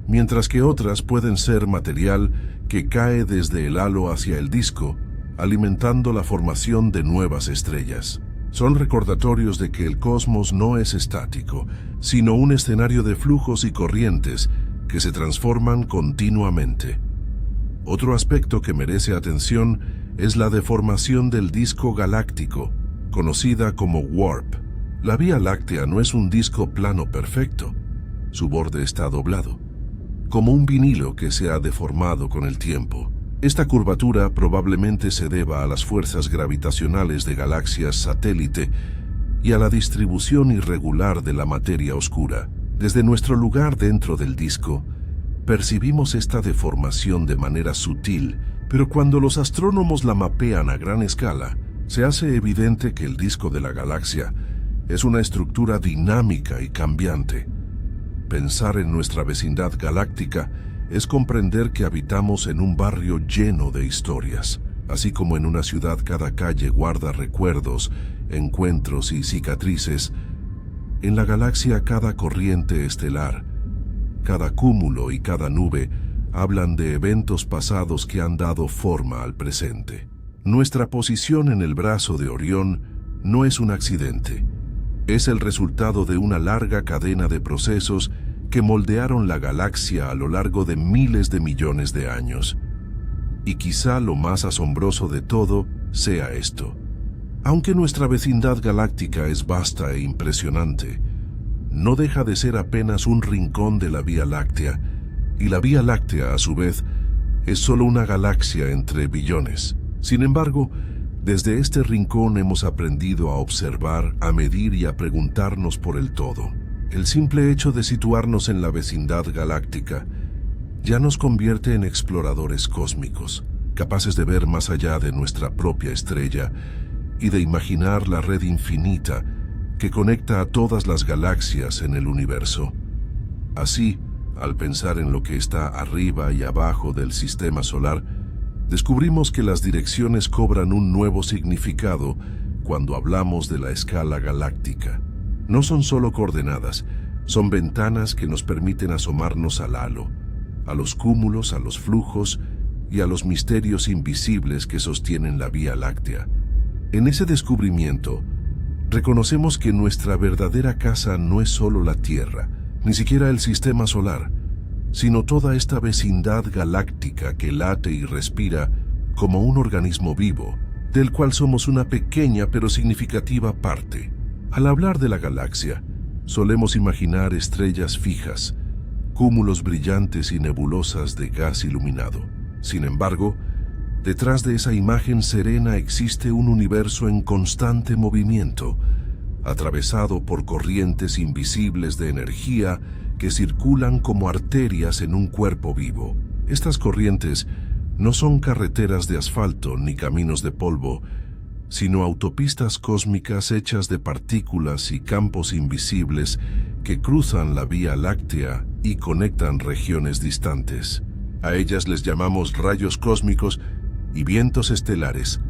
mientras que otras pueden ser material que cae desde el halo hacia el disco, alimentando la formación de nuevas estrellas. Son recordatorios de que el cosmos no es estático, sino un escenario de flujos y corrientes que se transforman continuamente. Otro aspecto que merece atención es la deformación del disco galáctico, conocida como warp. La Vía Láctea no es un disco plano perfecto. Su borde está doblado, como un vinilo que se ha deformado con el tiempo. Esta curvatura probablemente se deba a las fuerzas gravitacionales de galaxias satélite y a la distribución irregular de la materia oscura. Desde nuestro lugar dentro del disco, percibimos esta deformación de manera sutil, pero cuando los astrónomos la mapean a gran escala, se hace evidente que el disco de la galaxia es una estructura dinámica y cambiante. Pensar en nuestra vecindad galáctica es comprender que habitamos en un barrio lleno de historias. Así como en una ciudad cada calle guarda recuerdos, encuentros y cicatrices, en la galaxia cada corriente estelar, cada cúmulo y cada nube hablan de eventos pasados que han dado forma al presente. Nuestra posición en el brazo de Orión no es un accidente. Es el resultado de una larga cadena de procesos que moldearon la galaxia a lo largo de miles de millones de años. Y quizá lo más asombroso de todo sea esto. Aunque nuestra vecindad galáctica es vasta e impresionante, no deja de ser apenas un rincón de la Vía Láctea, y la Vía Láctea, a su vez, es solo una galaxia entre billones. Sin embargo, desde este rincón hemos aprendido a observar, a medir y a preguntarnos por el todo. El simple hecho de situarnos en la vecindad galáctica ya nos convierte en exploradores cósmicos, capaces de ver más allá de nuestra propia estrella y de imaginar la red infinita que conecta a todas las galaxias en el universo. Así, al pensar en lo que está arriba y abajo del sistema solar, descubrimos que las direcciones cobran un nuevo significado cuando hablamos de la escala galáctica. No son solo coordenadas, son ventanas que nos permiten asomarnos al halo, a los cúmulos, a los flujos y a los misterios invisibles que sostienen la Vía Láctea. En ese descubrimiento, reconocemos que nuestra verdadera casa no es solo la Tierra, ni siquiera el sistema solar, sino toda esta vecindad galáctica que late y respira como un organismo vivo, del cual somos una pequeña pero significativa parte. Al hablar de la galaxia, solemos imaginar estrellas fijas, cúmulos brillantes y nebulosas de gas iluminado. Sin embargo, detrás de esa imagen serena existe un universo en constante movimiento, atravesado por corrientes invisibles de energía que circulan como arterias en un cuerpo vivo. Estas corrientes no son carreteras de asfalto ni caminos de polvo, sino autopistas cósmicas hechas de partículas y campos invisibles que cruzan la Vía Láctea y conectan regiones distantes. A ellas les llamamos rayos cósmicos y vientos estelares,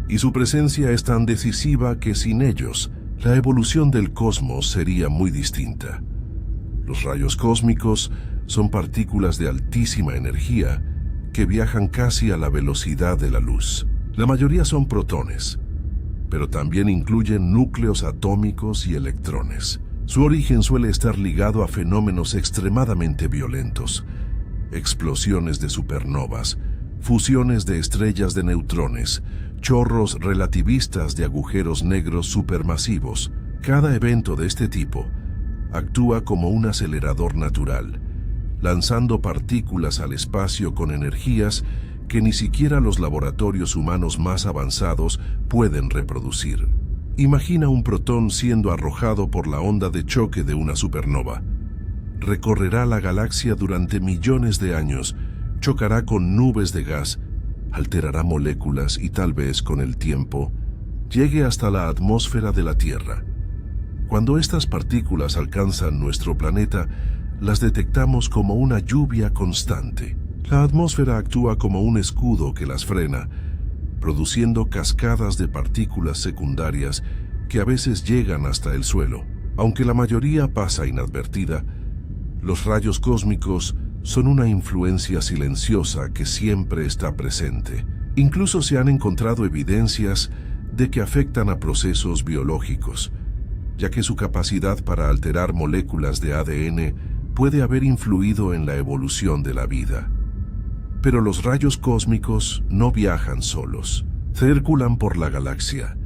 y su presencia es tan decisiva que sin ellos, la evolución del cosmos sería muy distinta. Los rayos cósmicos son partículas de altísima energía que viajan casi a la velocidad de la luz. La mayoría son protones, pero también incluyen núcleos atómicos y electrones. Su origen suele estar ligado a fenómenos extremadamente violentos, explosiones de supernovas, fusiones de estrellas de neutrones, chorros relativistas de agujeros negros supermasivos. Cada evento de este tipo actúa como un acelerador natural, lanzando partículas al espacio con energías que ni siquiera los laboratorios humanos más avanzados pueden reproducir. Imagina un protón siendo arrojado por la onda de choque de una supernova. Recorrerá la galaxia durante millones de años, chocará con nubes de gas, alterará moléculas y tal vez, con el tiempo, llegue hasta la atmósfera de la Tierra. Cuando estas partículas alcanzan nuestro planeta, las detectamos como una lluvia constante. La atmósfera actúa como un escudo que las frena, produciendo cascadas de partículas secundarias que a veces llegan hasta el suelo. Aunque la mayoría pasa inadvertida, los rayos cósmicos son una influencia silenciosa que siempre está presente. Incluso se han encontrado evidencias de que afectan a procesos biológicos, ya que su capacidad para alterar moléculas de ADN puede haber influido en la evolución de la vida. Pero los rayos cósmicos no viajan solos. Circulan por la galaxia,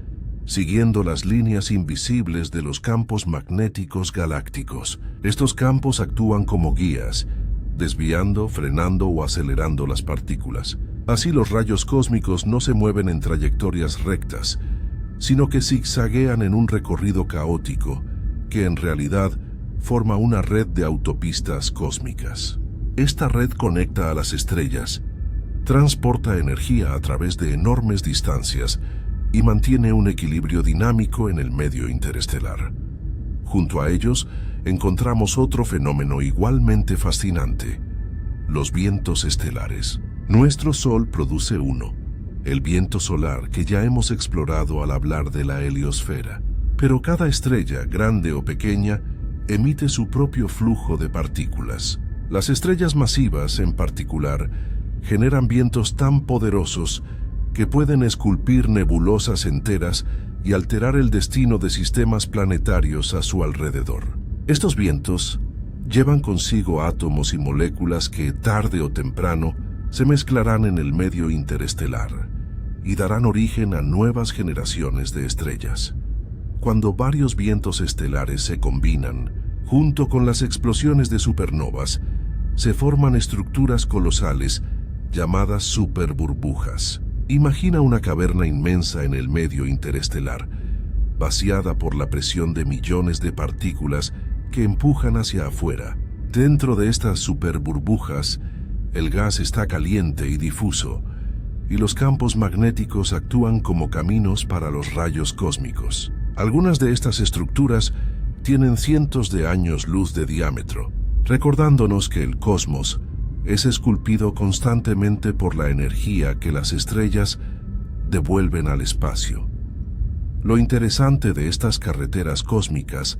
siguiendo las líneas invisibles de los campos magnéticos galácticos. Estos campos actúan como guías, desviando, frenando o acelerando las partículas. Así los rayos cósmicos no se mueven en trayectorias rectas, sino que zigzaguean en un recorrido caótico, que en realidad forma una red de autopistas cósmicas. Esta red conecta a las estrellas, transporta energía a través de enormes distancias y mantiene un equilibrio dinámico en el medio interestelar. Junto a ellos encontramos otro fenómeno igualmente fascinante: los vientos estelares. Nuestro Sol produce uno, el viento solar, que ya hemos explorado al hablar de la heliosfera. Pero cada estrella, grande o pequeña, emite su propio flujo de partículas. Las estrellas masivas, en particular, generan vientos tan poderosos que pueden esculpir nebulosas enteras y alterar el destino de sistemas planetarios a su alrededor. Estos vientos llevan consigo átomos y moléculas que, tarde o temprano, se mezclarán en el medio interestelar y darán origen a nuevas generaciones de estrellas. Cuando varios vientos estelares se combinan, junto con las explosiones de supernovas, se forman estructuras colosales llamadas superburbujas. Imagina una caverna inmensa en el medio interestelar, vaciada por la presión de millones de partículas que empujan hacia afuera. Dentro de estas superburbujas, el gas está caliente y difuso, y los campos magnéticos actúan como caminos para los rayos cósmicos. Algunas de estas estructuras tienen cientos de años luz de diámetro, recordándonos que el cosmos es esculpido constantemente por la energía que las estrellas devuelven al espacio. Lo interesante de estas carreteras cósmicas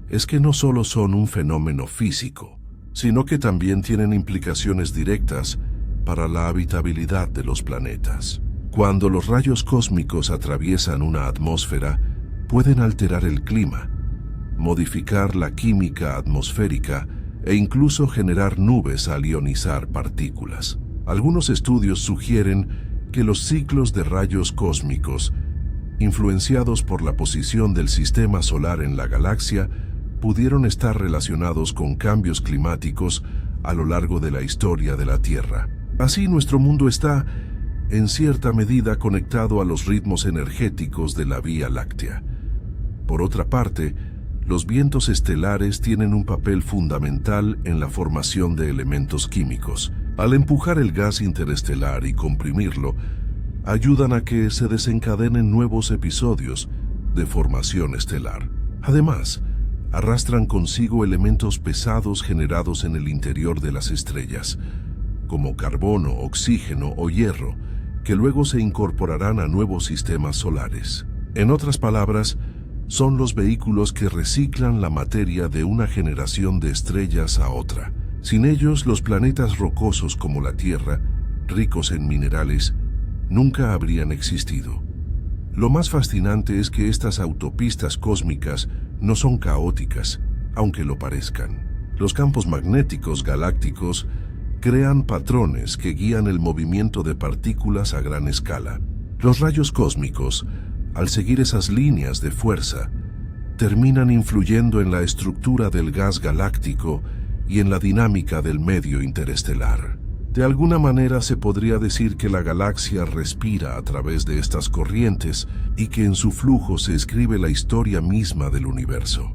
es que no solo son un fenómeno físico, sino que también tienen implicaciones directas para la habitabilidad de los planetas. Cuando los rayos cósmicos atraviesan una atmósfera, pueden alterar el clima, modificar la química atmosférica e incluso generar nubes al ionizar partículas. Algunos estudios sugieren que los ciclos de rayos cósmicos, influenciados por la posición del sistema solar en la galaxia, pudieron estar relacionados con cambios climáticos a lo largo de la historia de la Tierra. Así, nuestro mundo está, en cierta medida, conectado a los ritmos energéticos de la Vía Láctea. Por otra parte, los vientos estelares tienen un papel fundamental en la formación de elementos químicos. Al empujar el gas interestelar y comprimirlo, ayudan a que se desencadenen nuevos episodios de formación estelar. Además, arrastran consigo elementos pesados generados en el interior de las estrellas, como carbono, oxígeno o hierro, que luego se incorporarán a nuevos sistemas solares. En otras palabras, son los vehículos que reciclan la materia de una generación de estrellas a otra. Sin ellos, los planetas rocosos como la Tierra, ricos en minerales, nunca habrían existido. Lo más fascinante es que estas autopistas cósmicas no son caóticas, aunque lo parezcan. Los campos magnéticos galácticos crean patrones que guían el movimiento de partículas a gran escala. Los rayos cósmicos, al seguir esas líneas de fuerza, terminan influyendo en la estructura del gas galáctico y en la dinámica del medio interestelar. De alguna manera se podría decir que la galaxia respira a través de estas corrientes y que en su flujo se escribe la historia misma del universo.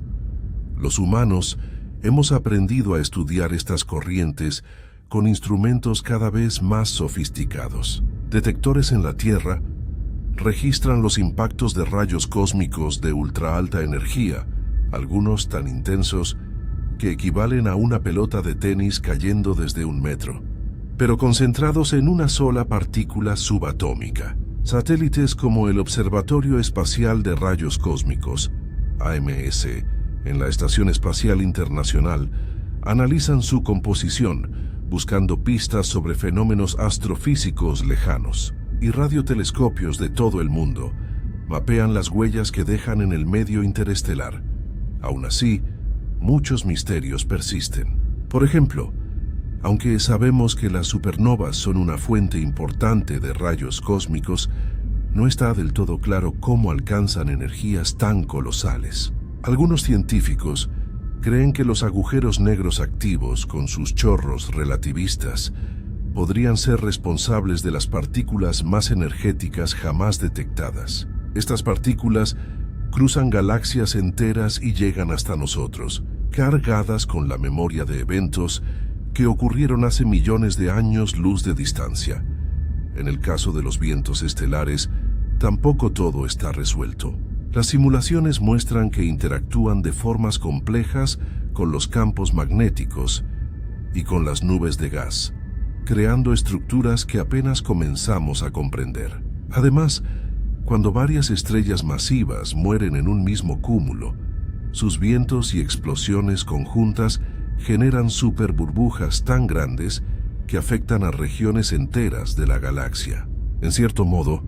Los humanos hemos aprendido a estudiar estas corrientes con instrumentos cada vez más sofisticados. Detectores en la Tierra registran los impactos de rayos cósmicos de ultra alta energía, algunos tan intensos que equivalen a una pelota de tenis cayendo desde 1 metro, pero concentrados en una sola partícula subatómica. Satélites como el Observatorio Espacial de Rayos Cósmicos, AMS, en la Estación Espacial Internacional, analizan su composición, buscando pistas sobre fenómenos astrofísicos lejanos, y radiotelescopios de todo el mundo mapean las huellas que dejan en el medio interestelar. Aún así, muchos misterios persisten. Por ejemplo, aunque sabemos que las supernovas son una fuente importante de rayos cósmicos, no está del todo claro cómo alcanzan energías tan colosales. Algunos científicos creen que los agujeros negros activos, con sus chorros relativistas, podrían ser responsables de las partículas más energéticas jamás detectadas. Estas partículas cruzan galaxias enteras y llegan hasta nosotros, cargadas con la memoria de eventos que ocurrieron hace millones de años luz de distancia. En el caso de los vientos estelares, tampoco todo está resuelto. Las simulaciones muestran que interactúan de formas complejas con los campos magnéticos y con las nubes de gas, creando estructuras que apenas comenzamos a comprender. Además, cuando varias estrellas masivas mueren en un mismo cúmulo, sus vientos y explosiones conjuntas generan superburbujas tan grandes que afectan a regiones enteras de la galaxia. En cierto modo,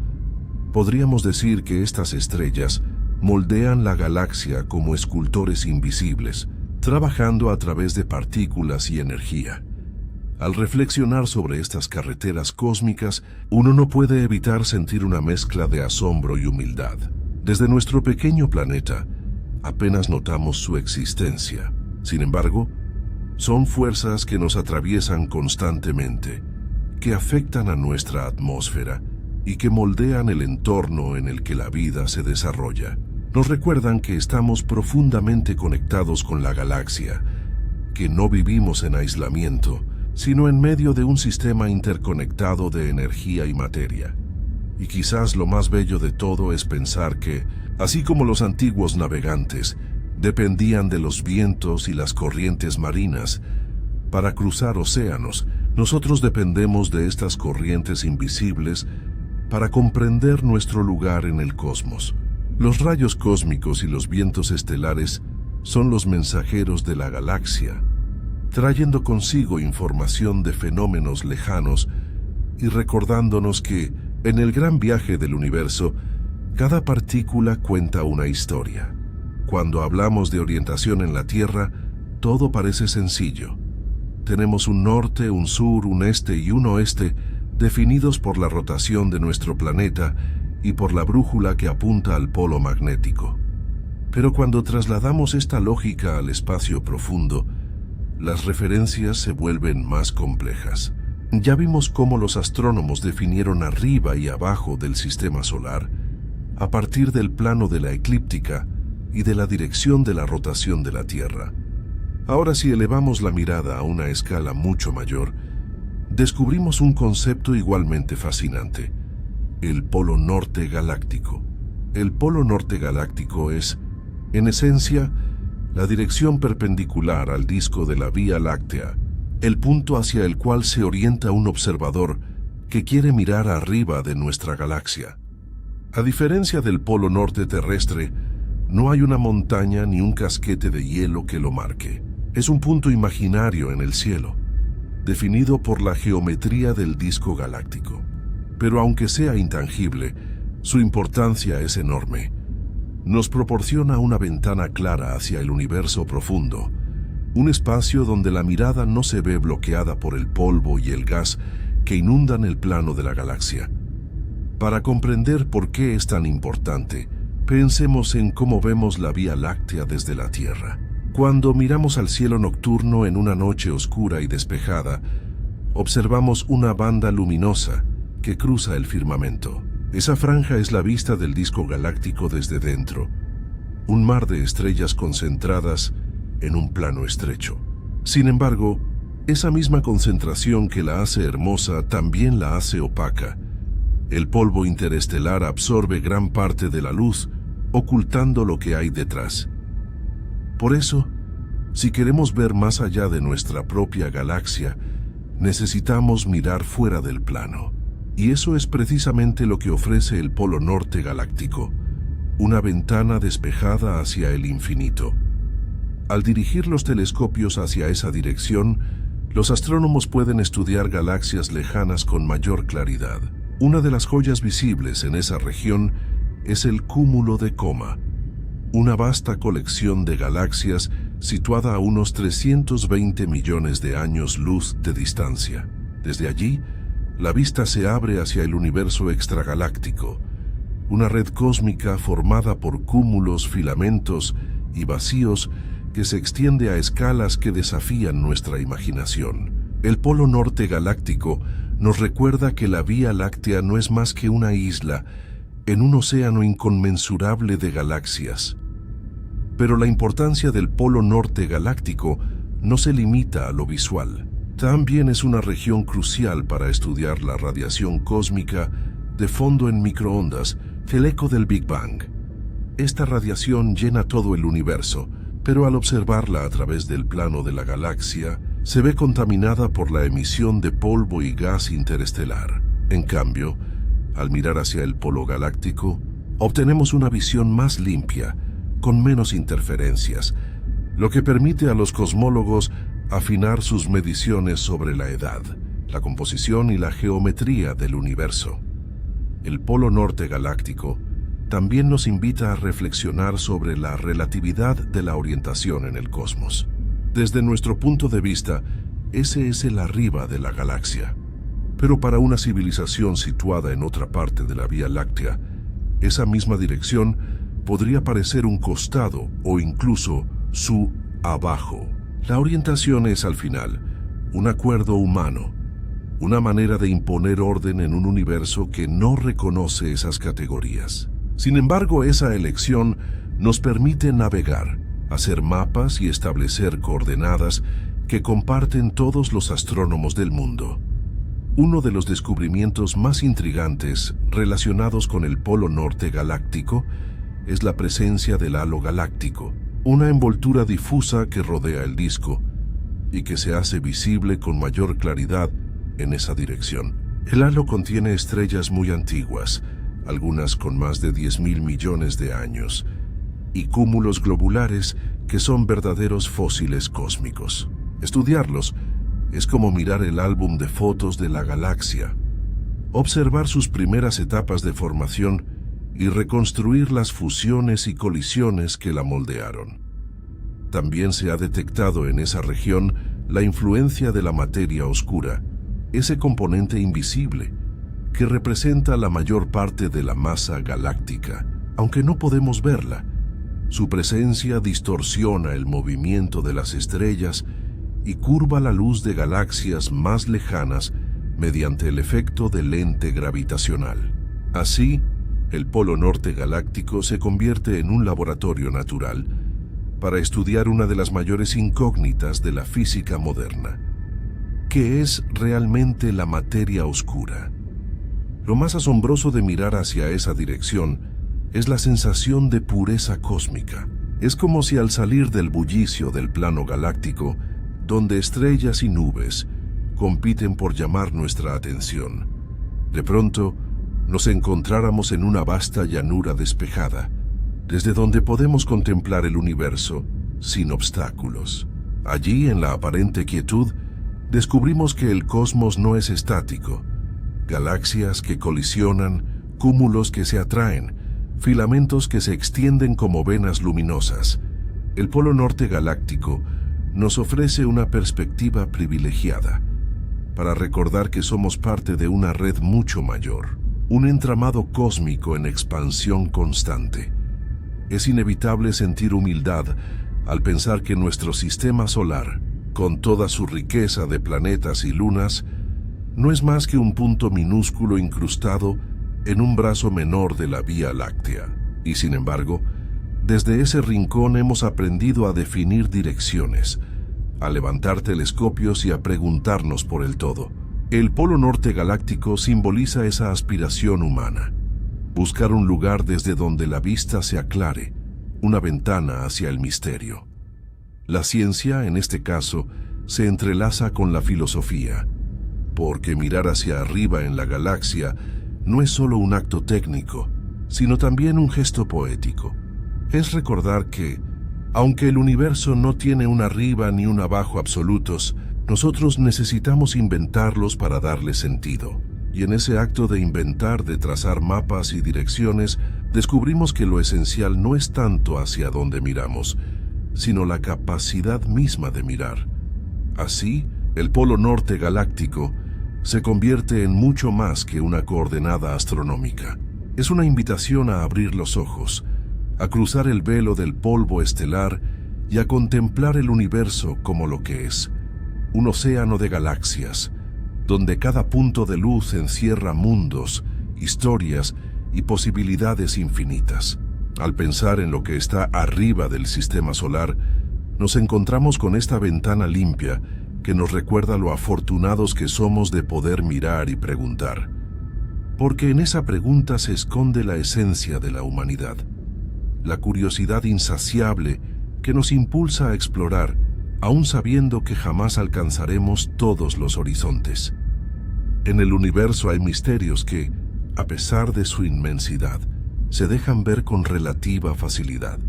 podríamos decir que estas estrellas moldean la galaxia como escultores invisibles, trabajando a través de partículas y energía. Al reflexionar sobre estas carreteras cósmicas, uno no puede evitar sentir una mezcla de asombro y humildad. Desde nuestro pequeño planeta, apenas notamos su existencia. Sin embargo, son fuerzas que nos atraviesan constantemente, que afectan a nuestra atmósfera y que moldean el entorno en el que la vida se desarrolla. Nos recuerdan que estamos profundamente conectados con la galaxia, que no vivimos en aislamiento, sino en medio de un sistema interconectado de energía y materia. Y quizás lo más bello de todo es pensar que, así como los antiguos navegantes dependían de los vientos y las corrientes marinas para cruzar océanos, nosotros dependemos de estas corrientes invisibles para comprender nuestro lugar en el cosmos. Los rayos cósmicos y los vientos estelares son los mensajeros de la galaxia, trayendo consigo información de fenómenos lejanos y recordándonos que, en el gran viaje del universo, cada partícula cuenta una historia. Cuando hablamos de orientación en la Tierra, todo parece sencillo. Tenemos un norte, un sur, un este y un oeste definidos por la rotación de nuestro planeta y por la brújula que apunta al polo magnético. Pero cuando trasladamos esta lógica al espacio profundo, las referencias se vuelven más complejas. Ya vimos cómo los astrónomos definieron arriba y abajo del sistema solar a partir del plano de la eclíptica y de la dirección de la rotación de la Tierra. Ahora, si elevamos la mirada a una escala mucho mayor, descubrimos un concepto igualmente fascinante: el Polo Norte Galáctico. El Polo Norte Galáctico es, en esencia, la dirección perpendicular al disco de la Vía Láctea, el punto hacia el cual se orienta un observador que quiere mirar arriba de nuestra galaxia. A diferencia del Polo Norte terrestre, no hay una montaña ni un casquete de hielo que lo marque. Es un punto imaginario en el cielo, definido por la geometría del disco galáctico. Pero aunque sea intangible, su importancia es enorme. Nos proporciona una ventana clara hacia el universo profundo, un espacio donde la mirada no se ve bloqueada por el polvo y el gas que inundan el plano de la galaxia. Para comprender por qué es tan importante, pensemos en cómo vemos la Vía Láctea desde la Tierra. Cuando miramos al cielo nocturno en una noche oscura y despejada, observamos una banda luminosa que cruza el firmamento. Esa franja es la vista del disco galáctico desde dentro, un mar de estrellas concentradas en un plano estrecho. Sin embargo, esa misma concentración que la hace hermosa también la hace opaca. El polvo interestelar absorbe gran parte de la luz, ocultando lo que hay detrás. Por eso, si queremos ver más allá de nuestra propia galaxia, necesitamos mirar fuera del plano. Y eso es precisamente lo que ofrece el Polo Norte Galáctico, una ventana despejada hacia el infinito. Al dirigir los telescopios hacia esa dirección, los astrónomos pueden estudiar galaxias lejanas con mayor claridad. Una de las joyas visibles en esa región es el Cúmulo de Coma, una vasta colección de galaxias situada a unos 320 millones de años luz de distancia. Desde allí, la vista se abre hacia el universo extragaláctico, una red cósmica formada por cúmulos, filamentos y vacíos que se extiende a escalas que desafían nuestra imaginación. El Polo Norte Galáctico nos recuerda que la Vía Láctea no es más que una isla en un océano inconmensurable de galaxias. Pero la importancia del Polo Norte Galáctico no se limita a lo visual. También es una región crucial para estudiar la radiación cósmica de fondo en microondas, el eco del Big Bang. Esta radiación llena todo el universo, pero al observarla a través del plano de la galaxia, se ve contaminada por la emisión de polvo y gas interestelar. En cambio, al mirar hacia el polo galáctico, obtenemos una visión más limpia, con menos interferencias, lo que permite a los cosmólogos afinar sus mediciones sobre la edad, la composición y la geometría del universo. El Polo Norte Galáctico también nos invita a reflexionar sobre la relatividad de la orientación en el cosmos. Desde nuestro punto de vista, ese es el arriba de la galaxia. Pero para una civilización situada en otra parte de la Vía Láctea, esa misma dirección podría parecer un costado o incluso su abajo. La orientación es, al final, un acuerdo humano, una manera de imponer orden en un universo que no reconoce esas categorías. Sin embargo, esa elección nos permite navegar, hacer mapas y establecer coordenadas que comparten todos los astrónomos del mundo. Uno de los descubrimientos más intrigantes relacionados con el Polo Norte Galáctico es la presencia del halo galáctico, una envoltura difusa que rodea el disco y que se hace visible con mayor claridad en esa dirección. El halo contiene estrellas muy antiguas, algunas con más de 10.000 millones de años, y cúmulos globulares que son verdaderos fósiles cósmicos. Estudiarlos es como mirar el álbum de fotos de la galaxia, observar sus primeras etapas de formación y reconstruir las fusiones y colisiones que la moldearon. También se ha detectado en esa región la influencia de la materia oscura, ese componente invisible que representa la mayor parte de la masa galáctica. Aunque no podemos verla, su presencia distorsiona el movimiento de las estrellas y curva la luz de galaxias más lejanas mediante el efecto del lente gravitacional. Así, el Polo Norte Galáctico se convierte en un laboratorio natural para estudiar una de las mayores incógnitas de la física moderna. ¿Qué es realmente la materia oscura? Lo más asombroso de mirar hacia esa dirección es la sensación de pureza cósmica. Es como si al salir del bullicio del plano galáctico, donde estrellas y nubes compiten por llamar nuestra atención, de pronto nos encontráramos en una vasta llanura despejada, desde donde podemos contemplar el universo sin obstáculos. Allí, en la aparente quietud, descubrimos que el cosmos no es estático. Galaxias que colisionan, cúmulos que se atraen, filamentos que se extienden como venas luminosas. El Polo Norte galáctico nos ofrece una perspectiva privilegiada para recordar que somos parte de una red mucho mayor, un entramado cósmico en expansión constante. Es inevitable sentir humildad al pensar que nuestro sistema solar, con toda su riqueza de planetas y lunas, no es más que un punto minúsculo incrustado en un brazo menor de la Vía Láctea. Y sin embargo, desde ese rincón hemos aprendido a definir direcciones, a levantar telescopios y a preguntarnos por el todo. El Polo Norte galáctico simboliza esa aspiración humana, buscar un lugar desde donde la vista se aclare, una ventana hacia el misterio. La ciencia, en este caso, se entrelaza con la filosofía, porque mirar hacia arriba en la galaxia no es solo un acto técnico, sino también un gesto poético. Es recordar que, aunque el universo no tiene un arriba ni un abajo absolutos, nosotros necesitamos inventarlos para darle sentido. Y en ese acto de inventar, de trazar mapas y direcciones, descubrimos que lo esencial no es tanto hacia dónde miramos, sino la capacidad misma de mirar. Así, el Polo Norte galáctico se convierte en mucho más que una coordenada astronómica. Es una invitación a abrir los ojos, a cruzar el velo del polvo estelar y a contemplar el universo como lo que es, un océano de galaxias, donde cada punto de luz encierra mundos, historias y posibilidades infinitas. Al pensar en lo que está arriba del sistema solar, nos encontramos con esta ventana limpia que nos recuerda lo afortunados que somos de poder mirar y preguntar. Porque en esa pregunta se esconde la esencia de la humanidad, la curiosidad insaciable que nos impulsa a explorar, aún sabiendo que jamás alcanzaremos todos los horizontes. En el universo hay misterios que, a pesar de su inmensidad, se dejan ver con relativa facilidad.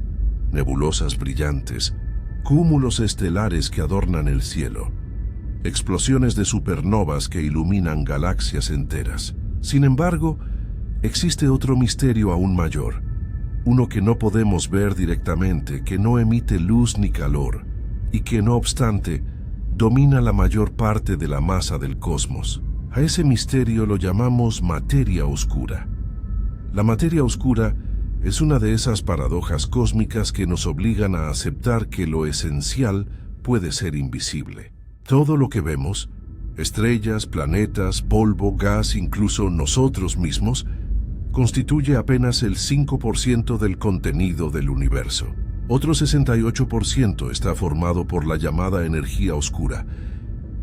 Nebulosas brillantes, cúmulos estelares que adornan el cielo, explosiones de supernovas que iluminan galaxias enteras. Sin embargo, existe otro misterio aún mayor, uno que no podemos ver directamente, que no emite luz ni calor, y que, no obstante, domina la mayor parte de la masa del cosmos. A ese misterio lo llamamos materia oscura. La materia oscura es una de esas paradojas cósmicas que nos obligan a aceptar que lo esencial puede ser invisible. Todo lo que vemos, estrellas, planetas, polvo, gas, incluso nosotros mismos, constituye apenas el 5% del contenido del universo. Otro 68% está formado por la llamada energía oscura,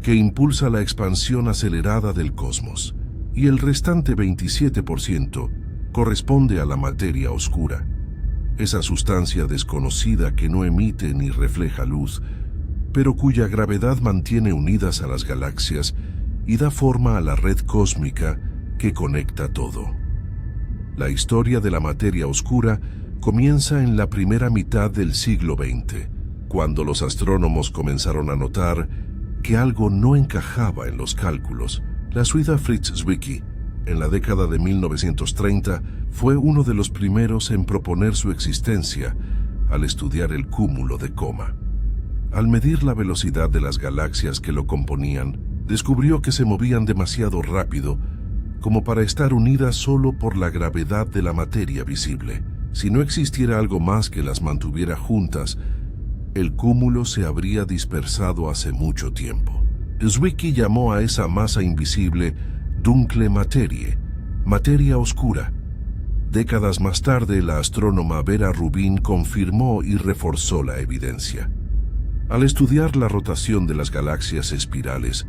que impulsa la expansión acelerada del cosmos, y el restante 27% corresponde a la materia oscura, esa sustancia desconocida que no emite ni refleja luz, pero cuya gravedad mantiene unidas a las galaxias y da forma a la red cósmica que conecta todo. La historia de la materia oscura comienza en la primera mitad del siglo XX, cuando los astrónomos comenzaron a notar que algo no encajaba en los cálculos. La suiza Fritz Zwicky, en la década de 1930, fue uno de los primeros en proponer su existencia al estudiar el cúmulo de Coma. Al medir la velocidad de las galaxias que lo componían, descubrió que se movían demasiado rápido como para estar unidas solo por la gravedad de la materia visible. Si no existiera algo más que las mantuviera juntas, el cúmulo se habría dispersado hace mucho tiempo. Zwicky llamó a esa masa invisible Dunkle Materie, materia oscura. Décadas más tarde, la astrónoma Vera Rubin confirmó y reforzó la evidencia. Al estudiar la rotación de las galaxias espirales,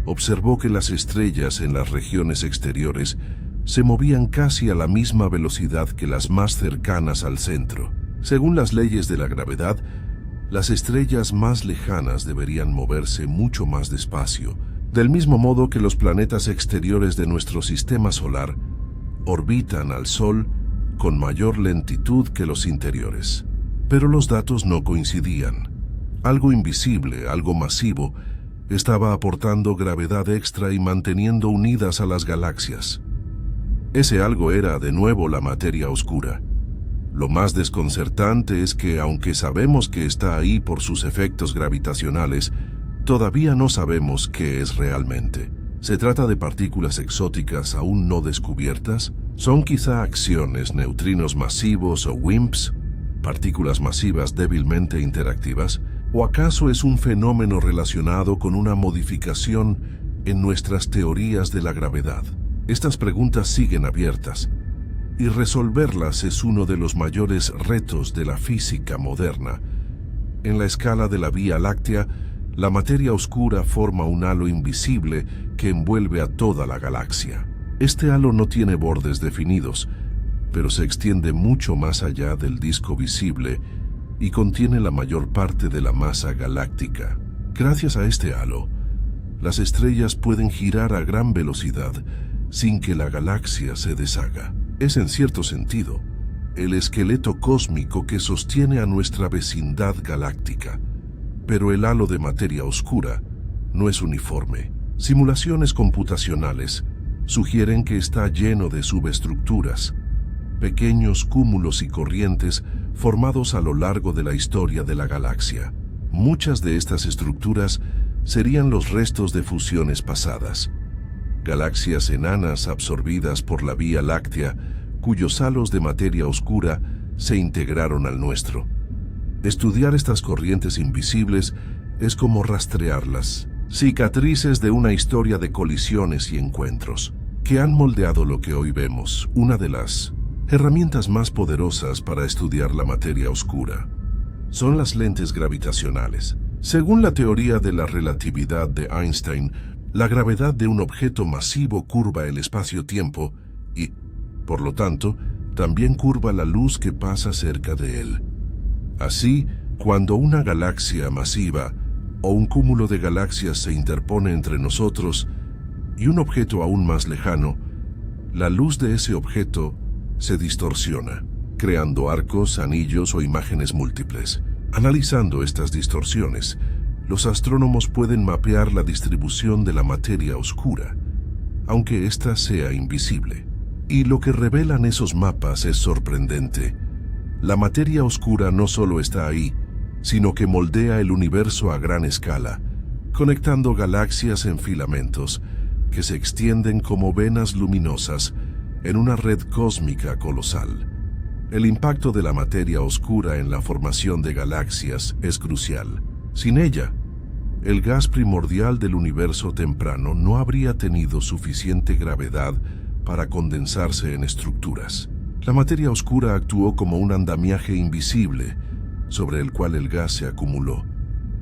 observó que las estrellas en las regiones exteriores se movían casi a la misma velocidad que las más cercanas al centro. Según las leyes de la gravedad, las estrellas más lejanas deberían moverse mucho más despacio, del mismo modo que los planetas exteriores de nuestro sistema solar orbitan al Sol con mayor lentitud que los interiores. Pero los datos no coincidían. Algo invisible, algo masivo, estaba aportando gravedad extra y manteniendo unidas a las galaxias. Ese algo era, de nuevo, la materia oscura. Lo más desconcertante es que, aunque sabemos que está ahí por sus efectos gravitacionales, todavía no sabemos qué es realmente. ¿Se trata de partículas exóticas aún no descubiertas? ¿Son quizá acciones, neutrinos masivos o WIMPs, partículas masivas débilmente interactivas? ¿O acaso es un fenómeno relacionado con una modificación en nuestras teorías de la gravedad? Estas preguntas siguen abiertas, y resolverlas es uno de los mayores retos de la física moderna. En la escala de la Vía Láctea, la materia oscura forma un halo invisible que envuelve a toda la galaxia. Este halo no tiene bordes definidos, pero se extiende mucho más allá del disco visible y contiene la mayor parte de la masa galáctica. Gracias a este halo, las estrellas pueden girar a gran velocidad sin que la galaxia se deshaga. Es, en cierto sentido, el esqueleto cósmico que sostiene a nuestra vecindad galáctica. Pero el halo de materia oscura no es uniforme. Simulaciones computacionales sugieren que está lleno de subestructuras, pequeños cúmulos y corrientes formados a lo largo de la historia de la galaxia. Muchas de estas estructuras serían los restos de fusiones pasadas, galaxias enanas absorbidas por la Vía Láctea, cuyos halos de materia oscura se integraron al nuestro. Estudiar estas corrientes invisibles es como rastrearlas, cicatrices de una historia de colisiones y encuentros, que han moldeado lo que hoy vemos, una de las herramientas más poderosas para estudiar la materia oscura. Son las lentes gravitacionales. Según la teoría de la relatividad de Einstein, la gravedad de un objeto masivo curva el espacio-tiempo y, por lo tanto, también curva la luz que pasa cerca de él. Así, cuando una galaxia masiva o un cúmulo de galaxias se interpone entre nosotros y un objeto aún más lejano, la luz de ese objeto se distorsiona, creando arcos, anillos o imágenes múltiples. Analizando estas distorsiones, los astrónomos pueden mapear la distribución de la materia oscura, aunque ésta sea invisible. Y lo que revelan esos mapas es sorprendente. La materia oscura no solo está ahí, sino que moldea el universo a gran escala, conectando galaxias en filamentos que se extienden como venas luminosas en una red cósmica colosal. El impacto de la materia oscura en la formación de galaxias es crucial. Sin ella, el gas primordial del universo temprano no habría tenido suficiente gravedad para condensarse en estructuras. La materia oscura actuó como un andamiaje invisible sobre el cual el gas se acumuló,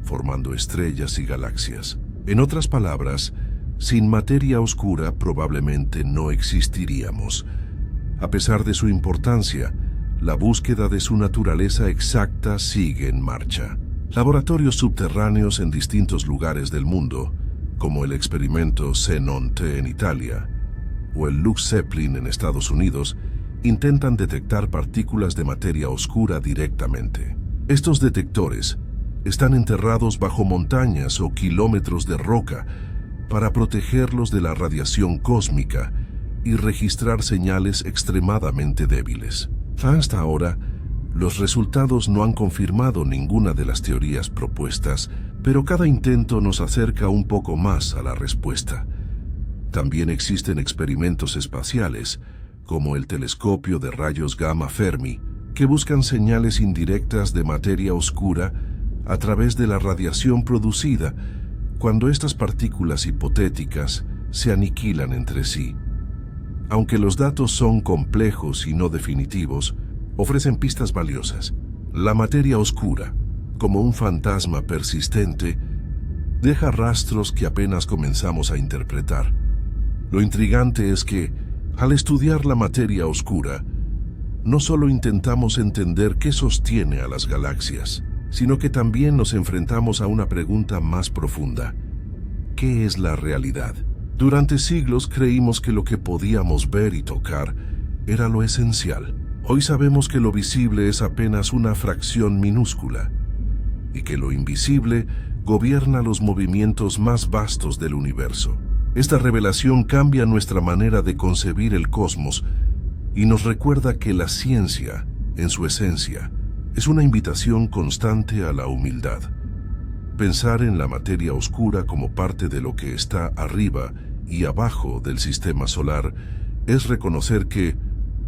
formando estrellas y galaxias. En otras palabras, sin materia oscura probablemente no existiríamos. A pesar de su importancia, la búsqueda de su naturaleza exacta sigue en marcha. Laboratorios subterráneos en distintos lugares del mundo, como el experimento Xenon-T en Italia o el Lux Zeppelin en Estados Unidos, intentan detectar partículas de materia oscura directamente. Estos detectores están enterrados bajo montañas o kilómetros de roca para protegerlos de la radiación cósmica y registrar señales extremadamente débiles. Hasta ahora, los resultados no han confirmado ninguna de las teorías propuestas, pero cada intento nos acerca un poco más a la respuesta. También existen experimentos espaciales, como el telescopio de rayos gamma Fermi, que buscan señales indirectas de materia oscura a través de la radiación producida cuando estas partículas hipotéticas se aniquilan entre sí. Aunque los datos son complejos y no definitivos, ofrecen pistas valiosas. La materia oscura, como un fantasma persistente, deja rastros que apenas comenzamos a interpretar. Lo intrigante es que, Al estudiar la materia oscura, no solo intentamos entender qué sostiene a las galaxias, sino que también nos enfrentamos a una pregunta más profunda. ¿Qué es la realidad? Durante siglos creímos que lo que podíamos ver y tocar era lo esencial. Hoy sabemos que lo visible es apenas una fracción minúscula y que lo invisible gobierna los movimientos más vastos del universo. Esta revelación cambia nuestra manera de concebir el cosmos y nos recuerda que la ciencia, en su esencia, es una invitación constante a la humildad. Pensar en la materia oscura como parte de lo que está arriba y abajo del sistema solar es reconocer que,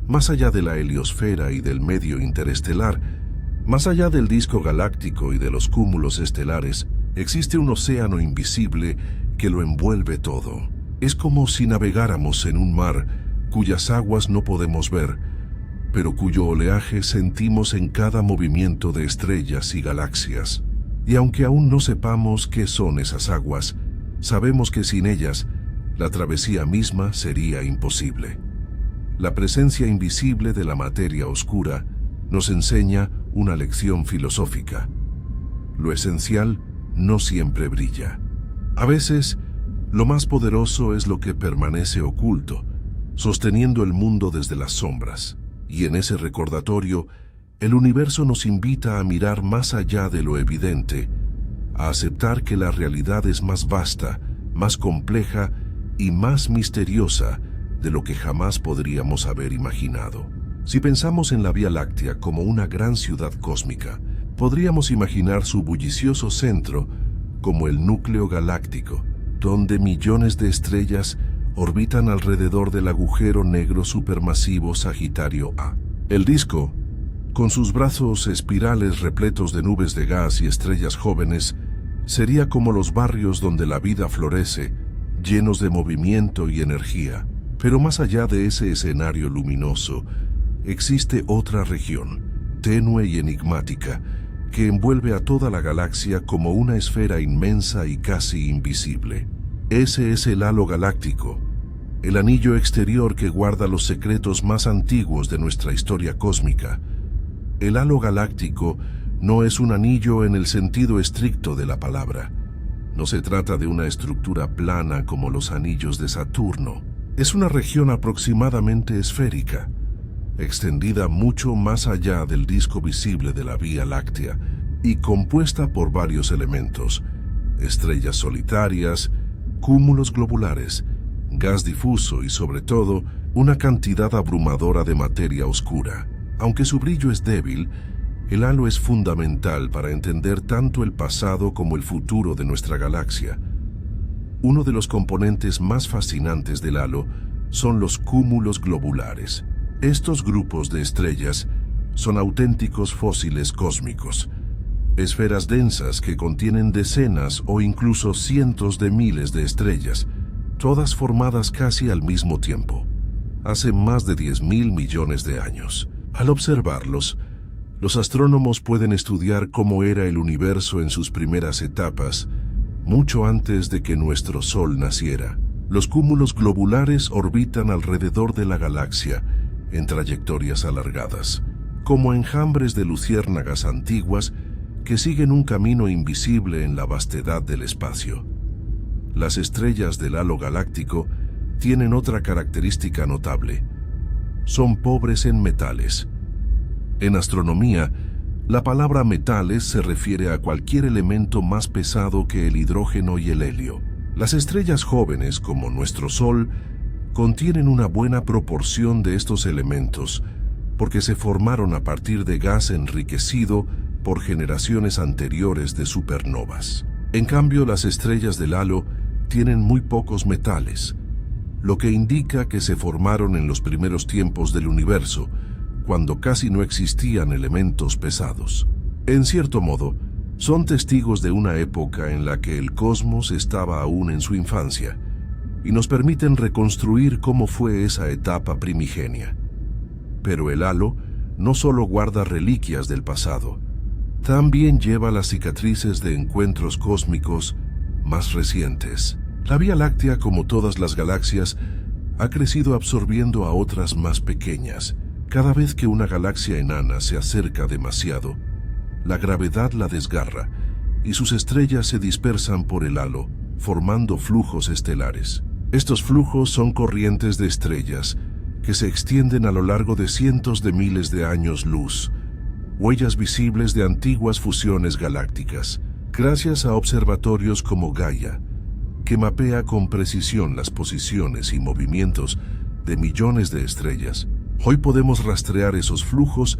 más allá de la heliosfera y del medio interestelar, más allá del disco galáctico y de los cúmulos estelares, existe un océano invisible que lo envuelve todo. Es como si navegáramos en un mar cuyas aguas no podemos ver, pero cuyo oleaje sentimos en cada movimiento de estrellas y galaxias. Y aunque aún no sepamos qué son esas aguas, sabemos que sin ellas, la travesía misma sería imposible. La presencia invisible de la materia oscura nos enseña una lección filosófica. Lo esencial no siempre brilla. A veces, lo más poderoso es lo que permanece oculto, sosteniendo el mundo desde las sombras. Y en ese recordatorio, el universo nos invita a mirar más allá de lo evidente, a aceptar que la realidad es más vasta, más compleja y más misteriosa de lo que jamás podríamos haber imaginado. Si pensamos en la Vía Láctea como una gran ciudad cósmica, podríamos imaginar su bullicioso centro como el núcleo galáctico, donde millones de estrellas orbitan alrededor del agujero negro supermasivo Sagitario A. El disco, con sus brazos espirales repletos de nubes de gas y estrellas jóvenes, sería como los barrios donde la vida florece, llenos de movimiento y energía. Pero más allá de ese escenario luminoso, existe otra región, tenue y enigmática, que envuelve a toda la galaxia como una esfera inmensa y casi invisible. Ese es el halo galáctico, el anillo exterior que guarda los secretos más antiguos de nuestra historia cósmica. El halo galáctico no es un anillo en el sentido estricto de la palabra. No se trata de una estructura plana como los anillos de Saturno. Es una región aproximadamente esférica, extendida mucho más allá del disco visible de la Vía Láctea y compuesta por varios elementos: estrellas solitarias, cúmulos globulares, gas difuso y, sobre todo, una cantidad abrumadora de materia oscura. Aunque su brillo es débil, el halo es fundamental para entender tanto el pasado como el futuro de nuestra galaxia. Uno de los componentes más fascinantes del halo son los cúmulos globulares. Estos grupos de estrellas son auténticos fósiles cósmicos, esferas densas que contienen decenas o incluso cientos de miles de estrellas, todas formadas casi al mismo tiempo, hace más de 10.000 millones de años. Al observarlos, los astrónomos pueden estudiar cómo era el universo en sus primeras etapas, mucho antes de que nuestro Sol naciera. Los cúmulos globulares orbitan alrededor de la galaxia en trayectorias alargadas, como enjambres de luciérnagas antiguas que siguen un camino invisible en la vastedad del espacio. Las estrellas del halo galáctico tienen otra característica notable: son pobres en metales. En astronomía, la palabra metales se refiere a cualquier elemento más pesado que el hidrógeno y el helio. Las estrellas jóvenes, como nuestro Sol, contienen una buena proporción de estos elementos porque se formaron a partir de gas enriquecido por generaciones anteriores de supernovas. En cambio, las estrellas del halo tienen muy pocos metales, lo que indica que se formaron en los primeros tiempos del universo, cuando casi no existían elementos pesados. En cierto modo, son testigos de una época en la que el cosmos estaba aún en su infancia, y nos permiten reconstruir cómo fue esa etapa primigenia. Pero el halo no solo guarda reliquias del pasado, también lleva las cicatrices de encuentros cósmicos más recientes. La Vía Láctea, como todas las galaxias, ha crecido absorbiendo a otras más pequeñas. Cada vez que una galaxia enana se acerca demasiado, la gravedad la desgarra y sus estrellas se dispersan por el halo, formando flujos estelares. Estos flujos son corrientes de estrellas que se extienden a lo largo de cientos de miles de años luz, huellas visibles de antiguas fusiones galácticas, gracias a observatorios como Gaia, que mapea con precisión las posiciones y movimientos de millones de estrellas. Hoy podemos rastrear esos flujos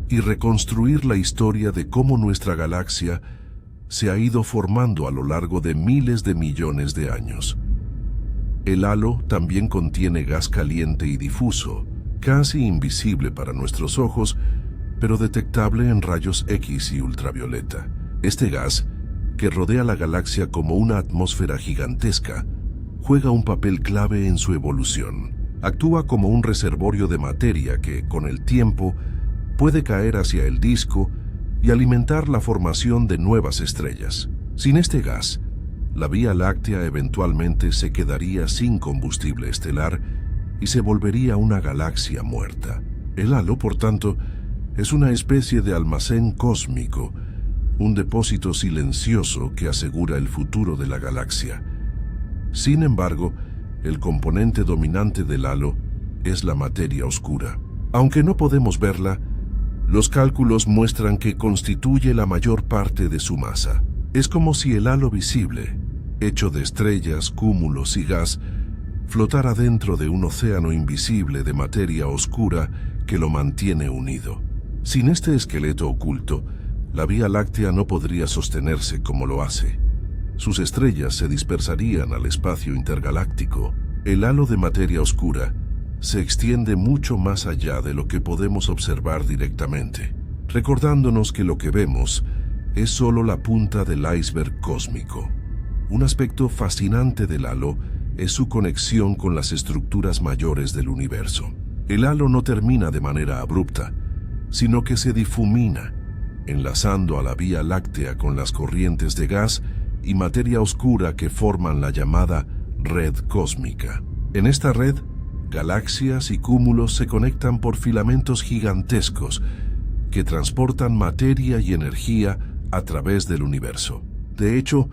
y reconstruir la historia de cómo nuestra galaxia se ha ido formando a lo largo de miles de millones de años. El halo también contiene gas caliente y difuso, casi invisible para nuestros ojos, pero detectable en rayos X y ultravioleta. Este gas, que rodea la galaxia como una atmósfera gigantesca, juega un papel clave en su evolución. Actúa como un reservorio de materia que, con el tiempo, puede caer hacia el disco y alimentar la formación de nuevas estrellas. Sin este gas, la Vía Láctea eventualmente se quedaría sin combustible estelar y se volvería una galaxia muerta. El halo, por tanto, es una especie de almacén cósmico, un depósito silencioso que asegura el futuro de la galaxia. Sin embargo, el componente dominante del halo es la materia oscura. Aunque no podemos verla, los cálculos muestran que constituye la mayor parte de su masa. Es como si el halo visible, hecho de estrellas, cúmulos y gas, flotara dentro de un océano invisible de materia oscura que lo mantiene unido. Sin este esqueleto oculto, la Vía Láctea no podría sostenerse como lo hace. Sus estrellas se dispersarían al espacio intergaláctico. El halo de materia oscura se extiende mucho más allá de lo que podemos observar directamente, recordándonos que lo que vemos es solo la punta del iceberg cósmico. Un aspecto fascinante del halo es su conexión con las estructuras mayores del universo. El halo no termina de manera abrupta, sino que se difumina, enlazando a la Vía Láctea con las corrientes de gas y materia oscura que forman la llamada red cósmica. En esta red, galaxias y cúmulos se conectan por filamentos gigantescos que transportan materia y energía a través del universo. De hecho,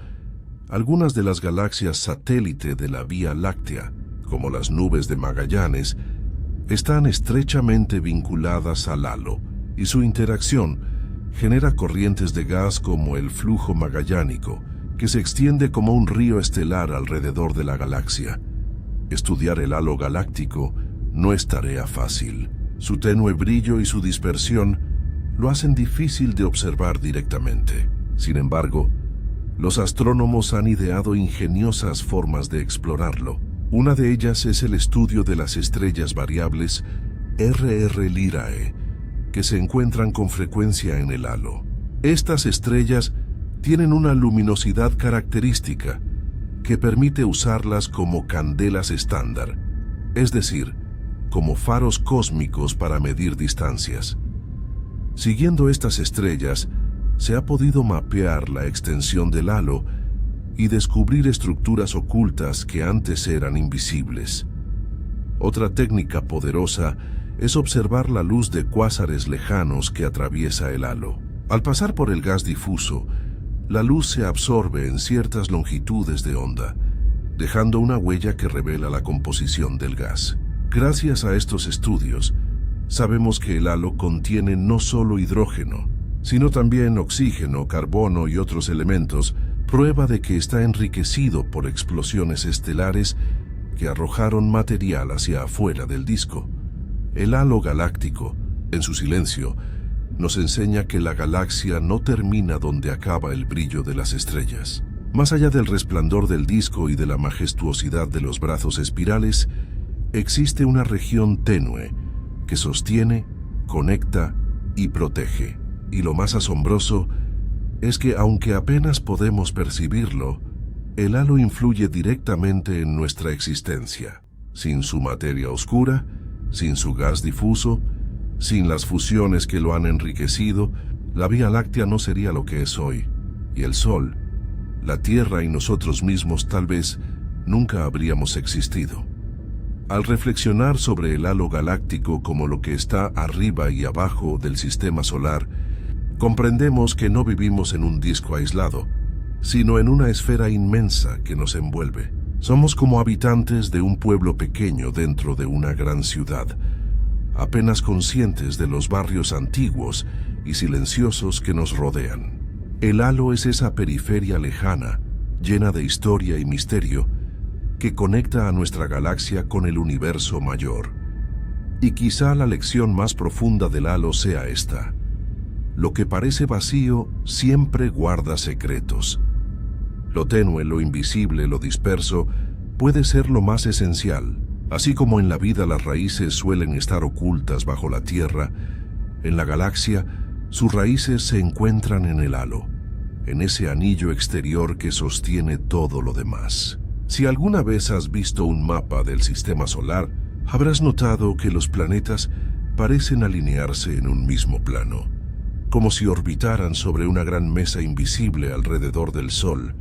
algunas de las galaxias satélite de la Vía Láctea, como las nubes de Magallanes, están estrechamente vinculadas al halo, y su interacción genera corrientes de gas como el flujo magallánico, que se extiende como un río estelar alrededor de la galaxia. Estudiar el halo galáctico no es tarea fácil. Su tenue brillo y su dispersión lo hacen difícil de observar directamente. Sin embargo, los astrónomos han ideado ingeniosas formas de explorarlo. Una de ellas es el estudio de las estrellas variables RR Lyrae, que se encuentran con frecuencia en el halo. Estas estrellas tienen una luminosidad característica que permite usarlas como candelas estándar, es decir, como faros cósmicos para medir distancias. Siguiendo estas estrellas, se ha podido mapear la extensión del halo y descubrir estructuras ocultas que antes eran invisibles. Otra técnica poderosa es observar la luz de cuásares lejanos que atraviesa el halo. Al pasar por el gas difuso, la luz se absorbe en ciertas longitudes de onda, dejando una huella que revela la composición del gas. Gracias a estos estudios, sabemos que el halo contiene no solo hidrógeno, sino también oxígeno, carbono y otros elementos, prueba de que está enriquecido por explosiones estelares que arrojaron material hacia afuera del disco. El halo galáctico, en su silencio, nos enseña que la galaxia no termina donde acaba el brillo de las estrellas. Más allá del resplandor del disco y de la majestuosidad de los brazos espirales, existe una región tenue que sostiene, conecta y protege. Y lo más asombroso es que, aunque apenas podemos percibirlo, el halo influye directamente en nuestra existencia. Sin su materia oscura, sin su gas difuso, sin las fusiones que lo han enriquecido, la Vía Láctea no sería lo que es hoy, y el Sol, la Tierra y nosotros mismos tal vez nunca habríamos existido. Al reflexionar sobre el halo galáctico como lo que está arriba y abajo del sistema solar, comprendemos que no vivimos en un disco aislado, sino en una esfera inmensa que nos envuelve. Somos como habitantes de un pueblo pequeño dentro de una gran ciudad, apenas conscientes de los barrios antiguos y silenciosos que nos rodean. El halo es esa periferia lejana, llena de historia y misterio, que conecta a nuestra galaxia con el universo mayor. Y quizá la lección más profunda del halo sea esta: lo que parece vacío siempre guarda secretos. Lo tenue, lo invisible, lo disperso, puede ser lo más esencial. Así como en la vida las raíces suelen estar ocultas bajo la tierra, en la galaxia sus raíces se encuentran en el halo, en ese anillo exterior que sostiene todo lo demás. Si alguna vez has visto un mapa del sistema solar, habrás notado que los planetas parecen alinearse en un mismo plano, como si orbitaran sobre una gran mesa invisible alrededor del Sol.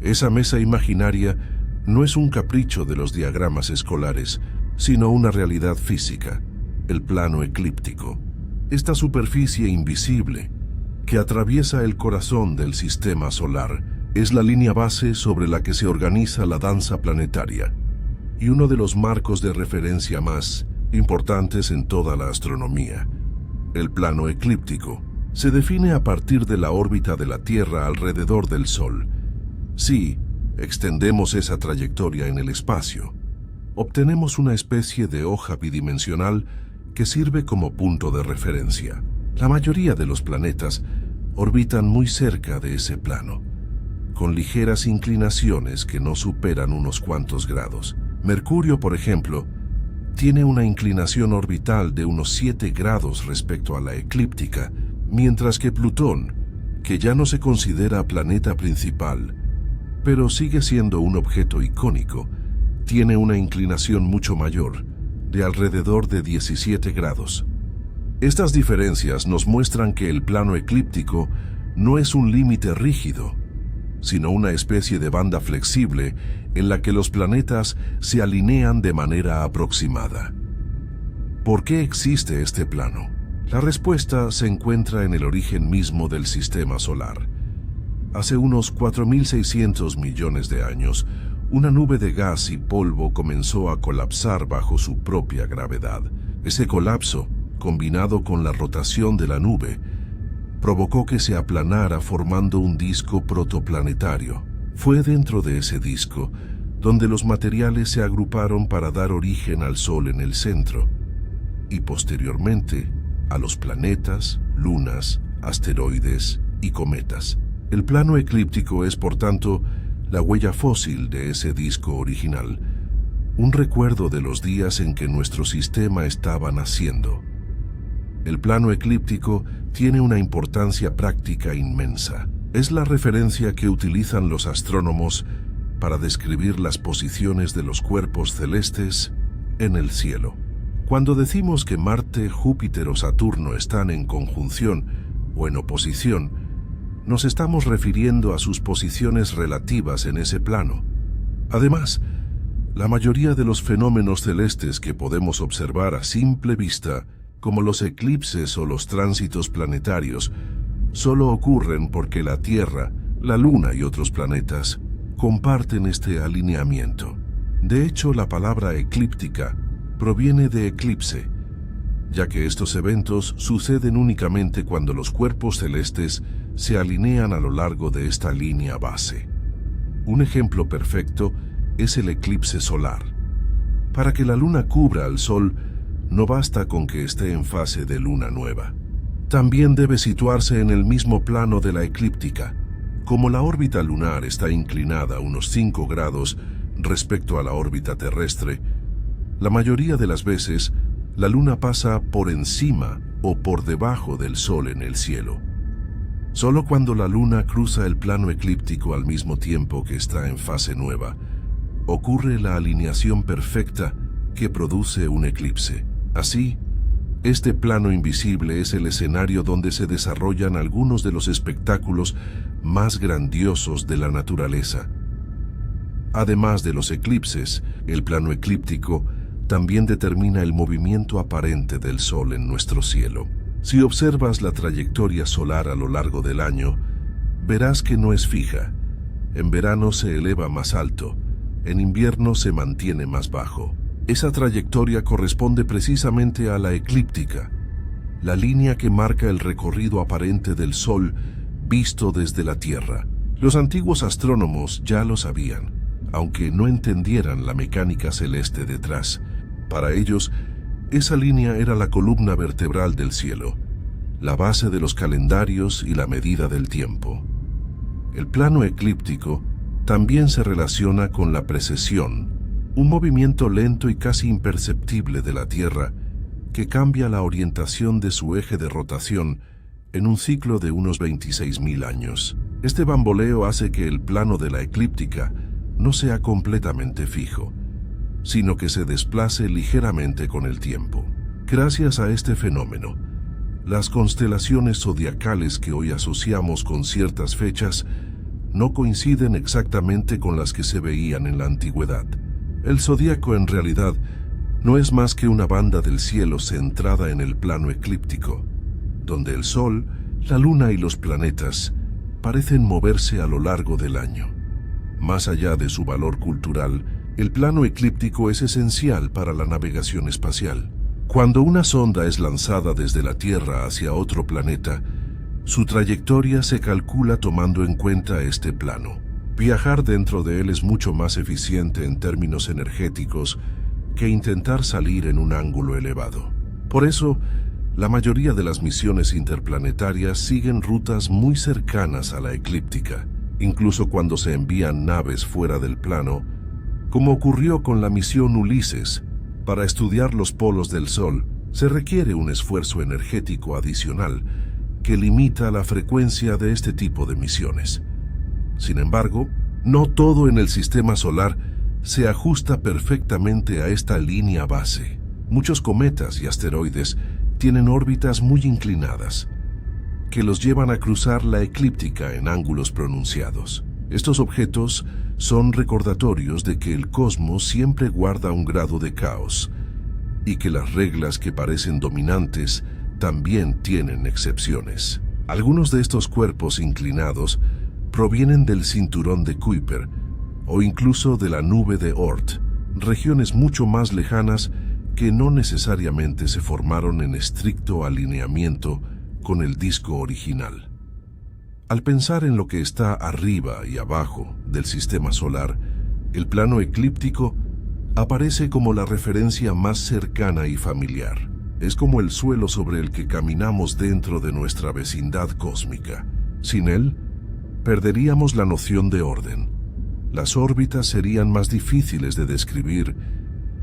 Esa mesa imaginaria no es un capricho de los diagramas escolares, sino una realidad física, el plano eclíptico. Esta superficie invisible, que atraviesa el corazón del sistema solar, es la línea base sobre la que se organiza la danza planetaria, y uno de los marcos de referencia más importantes en toda la astronomía. El plano eclíptico se define a partir de la órbita de la Tierra alrededor del Sol. Si extendemos esa trayectoria en el espacio, obtenemos una especie de hoja bidimensional que sirve como punto de referencia. La mayoría de los planetas orbitan muy cerca de ese plano, con ligeras inclinaciones que no superan unos cuantos grados. Mercurio, por ejemplo, tiene una inclinación orbital de unos 7 grados respecto a la eclíptica, mientras que Plutón, que ya no se considera planeta principal, pero sigue siendo un objeto icónico, tiene una inclinación mucho mayor, de alrededor de 17 grados. Estas diferencias nos muestran que el plano eclíptico no es un límite rígido, sino una especie de banda flexible en la que los planetas se alinean de manera aproximada. ¿Por qué existe este plano? La respuesta se encuentra en el origen mismo del sistema solar. Hace unos 4.600 millones de años, una nube de gas y polvo comenzó a colapsar bajo su propia gravedad. Ese colapso, combinado con la rotación de la nube, provocó que se aplanara formando un disco protoplanetario. Fue dentro de ese disco donde los materiales se agruparon para dar origen al Sol en el centro, y posteriormente a los planetas, lunas, asteroides y cometas. El plano eclíptico es, por tanto, la huella fósil de ese disco original, un recuerdo de los días en que nuestro sistema estaba naciendo. El plano eclíptico tiene una importancia práctica inmensa. Es la referencia que utilizan los astrónomos para describir las posiciones de los cuerpos celestes en el cielo. Cuando decimos que Marte, Júpiter o Saturno están en conjunción o en oposición, nos estamos refiriendo a sus posiciones relativas en ese plano. Además, la mayoría de los fenómenos celestes que podemos observar a simple vista, como los eclipses o los tránsitos planetarios, solo ocurren porque la Tierra, la Luna y otros planetas comparten este alineamiento. De hecho, la palabra eclíptica proviene de eclipse, ya que estos eventos suceden únicamente cuando los cuerpos celestes se alinean a lo largo de esta línea base. Un ejemplo perfecto es el eclipse solar. Para que la Luna cubra al Sol, no basta con que esté en fase de luna nueva. También debe situarse en el mismo plano de la eclíptica. Como la órbita lunar está inclinada unos 5 grados respecto a la órbita terrestre, la mayoría de las veces la Luna pasa por encima o por debajo del Sol en el cielo. Solo cuando la Luna cruza el plano eclíptico al mismo tiempo que está en fase nueva, ocurre la alineación perfecta que produce un eclipse. Así, este plano invisible es el escenario donde se desarrollan algunos de los espectáculos más grandiosos de la naturaleza. Además de los eclipses, el plano eclíptico también determina el movimiento aparente del Sol en nuestro cielo. Si observas la trayectoria solar a lo largo del año, verás que no es fija. En verano se eleva más alto, en invierno se mantiene más bajo. Esa trayectoria corresponde precisamente a la eclíptica, la línea que marca el recorrido aparente del Sol visto desde la Tierra. Los antiguos astrónomos ya lo sabían, aunque no entendieran la mecánica celeste detrás. Para ellos, esa línea era la columna vertebral del cielo, la base de los calendarios y la medida del tiempo. El plano eclíptico también se relaciona con la precesión, un movimiento lento y casi imperceptible de la Tierra que cambia la orientación de su eje de rotación en un ciclo de unos 26.000 años. Este bamboleo hace que el plano de la eclíptica no sea completamente fijo, sino que se desplace ligeramente con el tiempo. Gracias a este fenómeno, las constelaciones zodiacales que hoy asociamos con ciertas fechas no coinciden exactamente con las que se veían en la antigüedad. El zodíaco en realidad no es más que una banda del cielo centrada en el plano eclíptico, donde el Sol, la Luna y los planetas parecen moverse a lo largo del año. Más allá de su valor cultural, el plano eclíptico es esencial para la navegación espacial. Cuando una sonda es lanzada desde la Tierra hacia otro planeta, su trayectoria se calcula tomando en cuenta este plano. Viajar dentro de él es mucho más eficiente en términos energéticos que intentar salir en un ángulo elevado. Por eso, la mayoría de las misiones interplanetarias siguen rutas muy cercanas a la eclíptica, incluso cuando se envían naves fuera del plano, como ocurrió con la misión Ulises. Para estudiar los polos del Sol, se requiere un esfuerzo energético adicional que limita la frecuencia de este tipo de misiones. Sin embargo, no todo en el sistema solar se ajusta perfectamente a esta línea base. Muchos cometas y asteroides tienen órbitas muy inclinadas, que los llevan a cruzar la eclíptica en ángulos pronunciados. Estos objetos son recordatorios de que el cosmos siempre guarda un grado de caos y que las reglas que parecen dominantes también tienen excepciones. Algunos de estos cuerpos inclinados provienen del cinturón de Kuiper o incluso de la nube de Oort, regiones mucho más lejanas que no necesariamente se formaron en estricto alineamiento con el disco original. Al pensar en lo que está arriba y abajo del sistema solar, el plano eclíptico aparece como la referencia más cercana y familiar. Es como el suelo sobre el que caminamos dentro de nuestra vecindad cósmica. Sin él, perderíamos la noción de orden. Las órbitas serían más difíciles de describir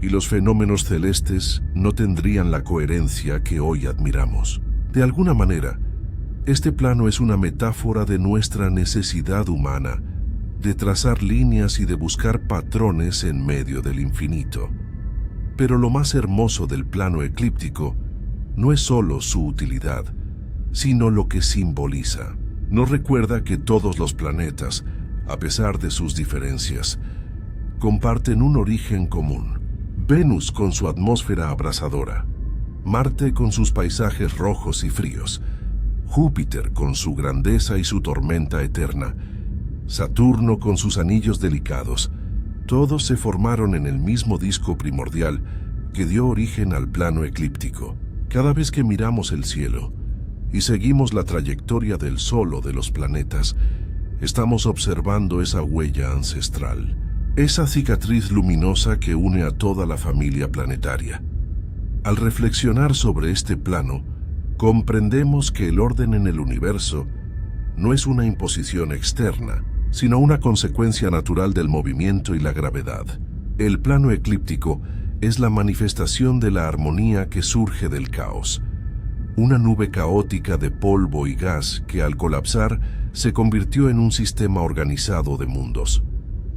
y los fenómenos celestes no tendrían la coherencia que hoy admiramos. De alguna manera, este plano es una metáfora de nuestra necesidad humana de trazar líneas y de buscar patrones en medio del infinito. Pero lo más hermoso del plano eclíptico no es solo su utilidad, sino lo que simboliza. Nos recuerda que todos los planetas, a pesar de sus diferencias, comparten un origen común. Venus con su atmósfera abrasadora, Marte con sus paisajes rojos y fríos, Júpiter con su grandeza y su tormenta eterna, Saturno con sus anillos delicados, todos se formaron en el mismo disco primordial que dio origen al plano eclíptico. Cada vez que miramos el cielo y seguimos la trayectoria del Sol o de los planetas, estamos observando esa huella ancestral, esa cicatriz luminosa que une a toda la familia planetaria. Al reflexionar sobre este plano, comprendemos que el orden en el universo no es una imposición externa, sino una consecuencia natural del movimiento y la gravedad. El plano eclíptico es la manifestación de la armonía que surge del caos, una nube caótica de polvo y gas que al colapsar se convirtió en un sistema organizado de mundos.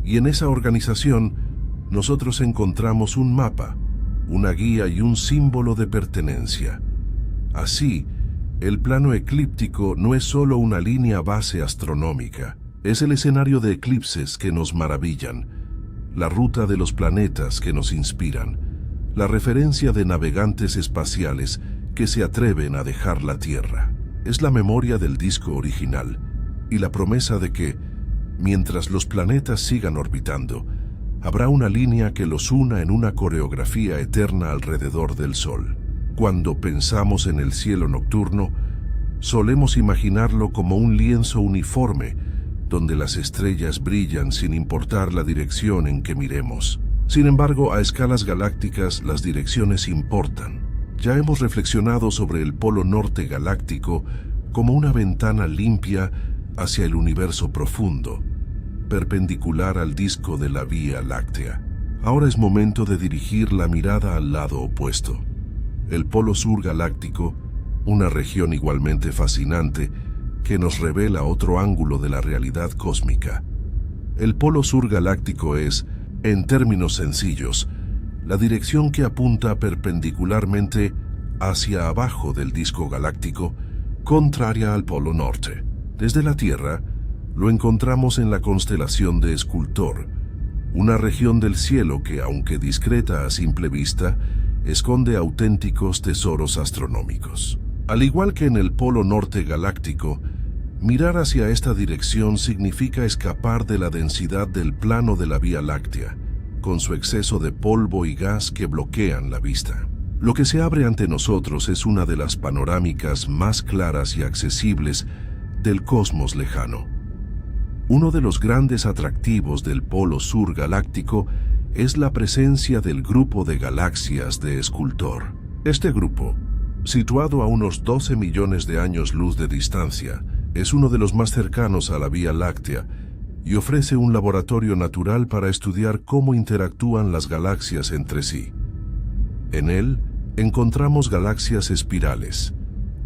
Y en esa organización, nosotros encontramos un mapa, una guía y un símbolo de pertenencia. Así, el plano eclíptico no es solo una línea base astronómica, es el escenario de eclipses que nos maravillan, la ruta de los planetas que nos inspiran, la referencia de navegantes espaciales que se atreven a dejar la Tierra. Es la memoria del disco original y la promesa de que, mientras los planetas sigan orbitando, habrá una línea que los una en una coreografía eterna alrededor del Sol. Cuando pensamos en el cielo nocturno, solemos imaginarlo como un lienzo uniforme donde las estrellas brillan sin importar la dirección en que miremos. Sin embargo, a escalas galácticas las direcciones importan. Ya hemos reflexionado sobre el polo norte galáctico como una ventana limpia hacia el universo profundo, perpendicular al disco de la Vía Láctea. Ahora es momento de dirigir la mirada al lado opuesto. El polo sur galáctico, una región igualmente fascinante que nos revela otro ángulo de la realidad cósmica. El polo sur galáctico es, en términos sencillos, la dirección que apunta perpendicularmente hacia abajo del disco galáctico, contraria al polo norte. Desde la Tierra, lo encontramos en la constelación de Escultor, una región del cielo que, aunque discreta a simple vista, esconde auténticos tesoros astronómicos. Al igual que en el polo norte galáctico, mirar hacia esta dirección significa escapar de la densidad del plano de la Vía Láctea, con su exceso de polvo y gas que bloquean la vista. Lo que se abre ante nosotros es una de las panorámicas más claras y accesibles del cosmos lejano. Uno de los grandes atractivos del polo sur galáctico es la presencia del grupo de galaxias de Escultor. Este grupo, situado a unos 12 millones de años luz de distancia, es uno de los más cercanos a la Vía Láctea y ofrece un laboratorio natural para estudiar cómo interactúan las galaxias entre sí. En él encontramos galaxias espirales,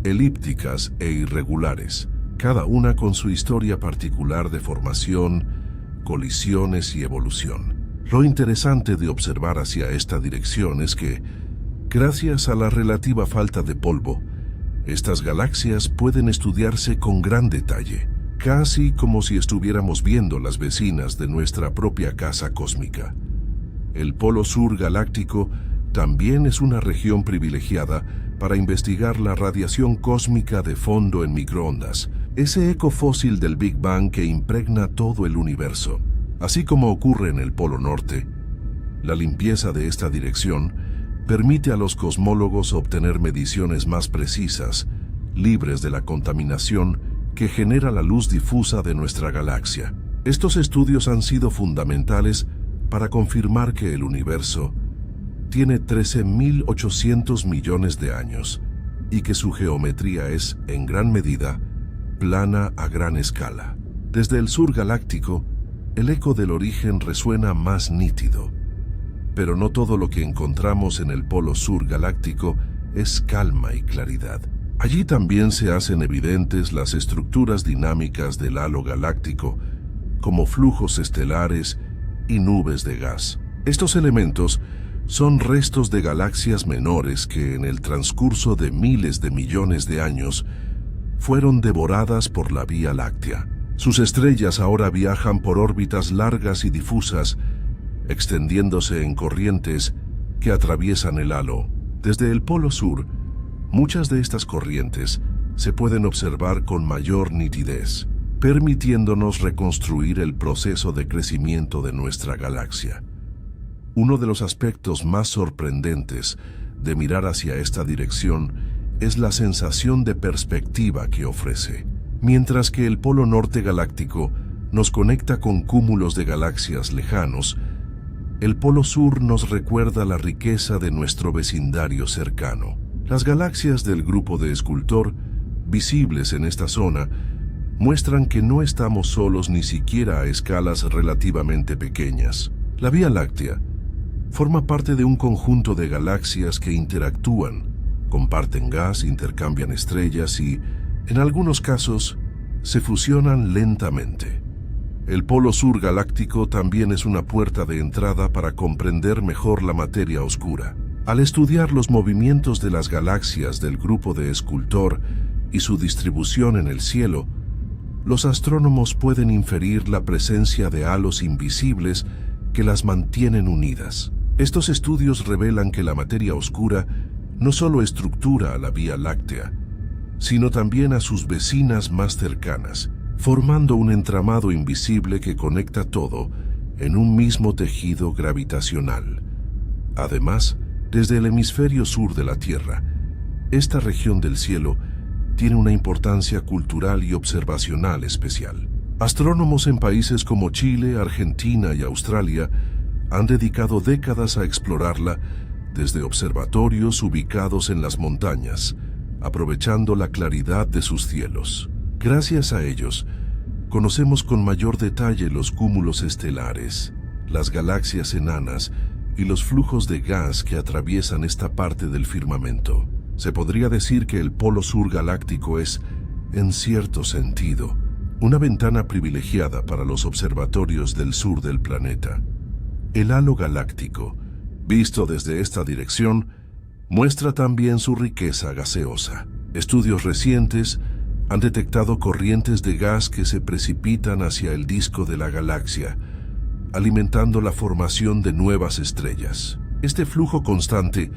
elípticas e irregulares, cada una con su historia particular de formación, colisiones y evolución. Lo interesante de observar hacia esta dirección es que, gracias a la relativa falta de polvo, estas galaxias pueden estudiarse con gran detalle, casi como si estuviéramos viendo las vecinas de nuestra propia casa cósmica. El polo sur galáctico también es una región privilegiada para investigar la radiación cósmica de fondo en microondas, ese eco fósil del Big Bang que impregna todo el universo. Así como ocurre en el polo norte, la limpieza de esta dirección permite a los cosmólogos obtener mediciones más precisas, libres de la contaminación que genera la luz difusa de nuestra galaxia. Estos estudios han sido fundamentales para confirmar que el universo tiene 13.800 millones de años y que su geometría es, en gran medida, plana a gran escala. Desde el sur galáctico, el eco del origen resuena más nítido. Pero no todo lo que encontramos en el polo sur galáctico es calma y claridad. Allí también se hacen evidentes las estructuras dinámicas del halo galáctico, como flujos estelares y nubes de gas. Estos elementos son restos de galaxias menores que, en el transcurso de miles de millones de años, fueron devoradas por la Vía Láctea. Sus estrellas ahora viajan por órbitas largas y difusas, extendiéndose en corrientes que atraviesan el halo. Desde el polo sur, muchas de estas corrientes se pueden observar con mayor nitidez, permitiéndonos reconstruir el proceso de crecimiento de nuestra galaxia. Uno de los aspectos más sorprendentes de mirar hacia esta dirección es la sensación de perspectiva que ofrece. Mientras que el polo norte galáctico nos conecta con cúmulos de galaxias lejanos, el polo sur nos recuerda la riqueza de nuestro vecindario cercano. Las galaxias del grupo de Escultor, visibles en esta zona, muestran que no estamos solos ni siquiera a escalas relativamente pequeñas. La Vía Láctea forma parte de un conjunto de galaxias que interactúan, comparten gas, intercambian estrellas y, en algunos casos, se fusionan lentamente. El polo sur galáctico también es una puerta de entrada para comprender mejor la materia oscura. Al estudiar los movimientos de las galaxias del grupo de Escultor y su distribución en el cielo, los astrónomos pueden inferir la presencia de halos invisibles que las mantienen unidas. Estos estudios revelan que la materia oscura no solo estructura a la Vía Láctea, sino también a sus vecinas más cercanas, formando un entramado invisible que conecta todo en un mismo tejido gravitacional. Además, desde el hemisferio sur de la Tierra, esta región del cielo tiene una importancia cultural y observacional especial. Astrónomos en países como Chile, Argentina y Australia han dedicado décadas a explorarla desde observatorios ubicados en las montañas, aprovechando la claridad de sus cielos. Gracias a ellos, conocemos con mayor detalle los cúmulos estelares, las galaxias enanas y los flujos de gas que atraviesan esta parte del firmamento. Se podría decir que el polo sur galáctico es, en cierto sentido, una ventana privilegiada para los observatorios del sur del planeta. El halo galáctico, visto desde esta dirección, muestra también su riqueza gaseosa. Estudios recientes han detectado corrientes de gas que se precipitan hacia el disco de la galaxia, alimentando la formación de nuevas estrellas. Este flujo constante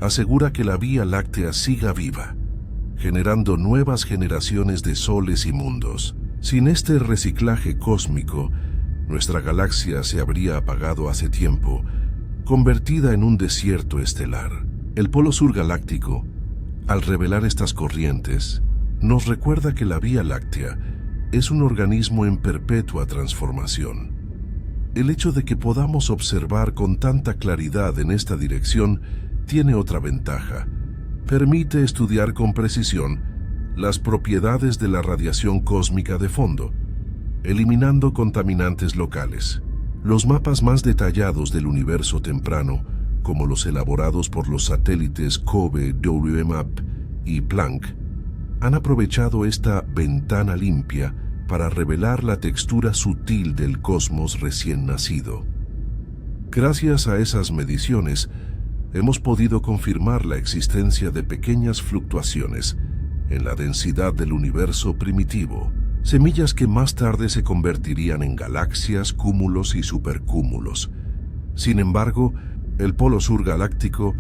asegura que la Vía Láctea siga viva, generando nuevas generaciones de soles y mundos. Sin este reciclaje cósmico, nuestra galaxia se habría apagado hace tiempo, convertida en un desierto estelar. El polo sur galáctico, al revelar estas corrientes, nos recuerda que la Vía Láctea es un organismo en perpetua transformación. El hecho de que podamos observar con tanta claridad en esta dirección tiene otra ventaja. Permite estudiar con precisión las propiedades de la radiación cósmica de fondo, eliminando contaminantes locales. Los mapas más detallados del universo temprano, como los elaborados por los satélites COBE, WMAP y Planck, han aprovechado esta ventana limpia para revelar la textura sutil del cosmos recién nacido. Gracias a esas mediciones, hemos podido confirmar la existencia de pequeñas fluctuaciones en la densidad del universo primitivo, semillas que más tarde se convertirían en galaxias, cúmulos y supercúmulos. Sin embargo, el polo sur galáctico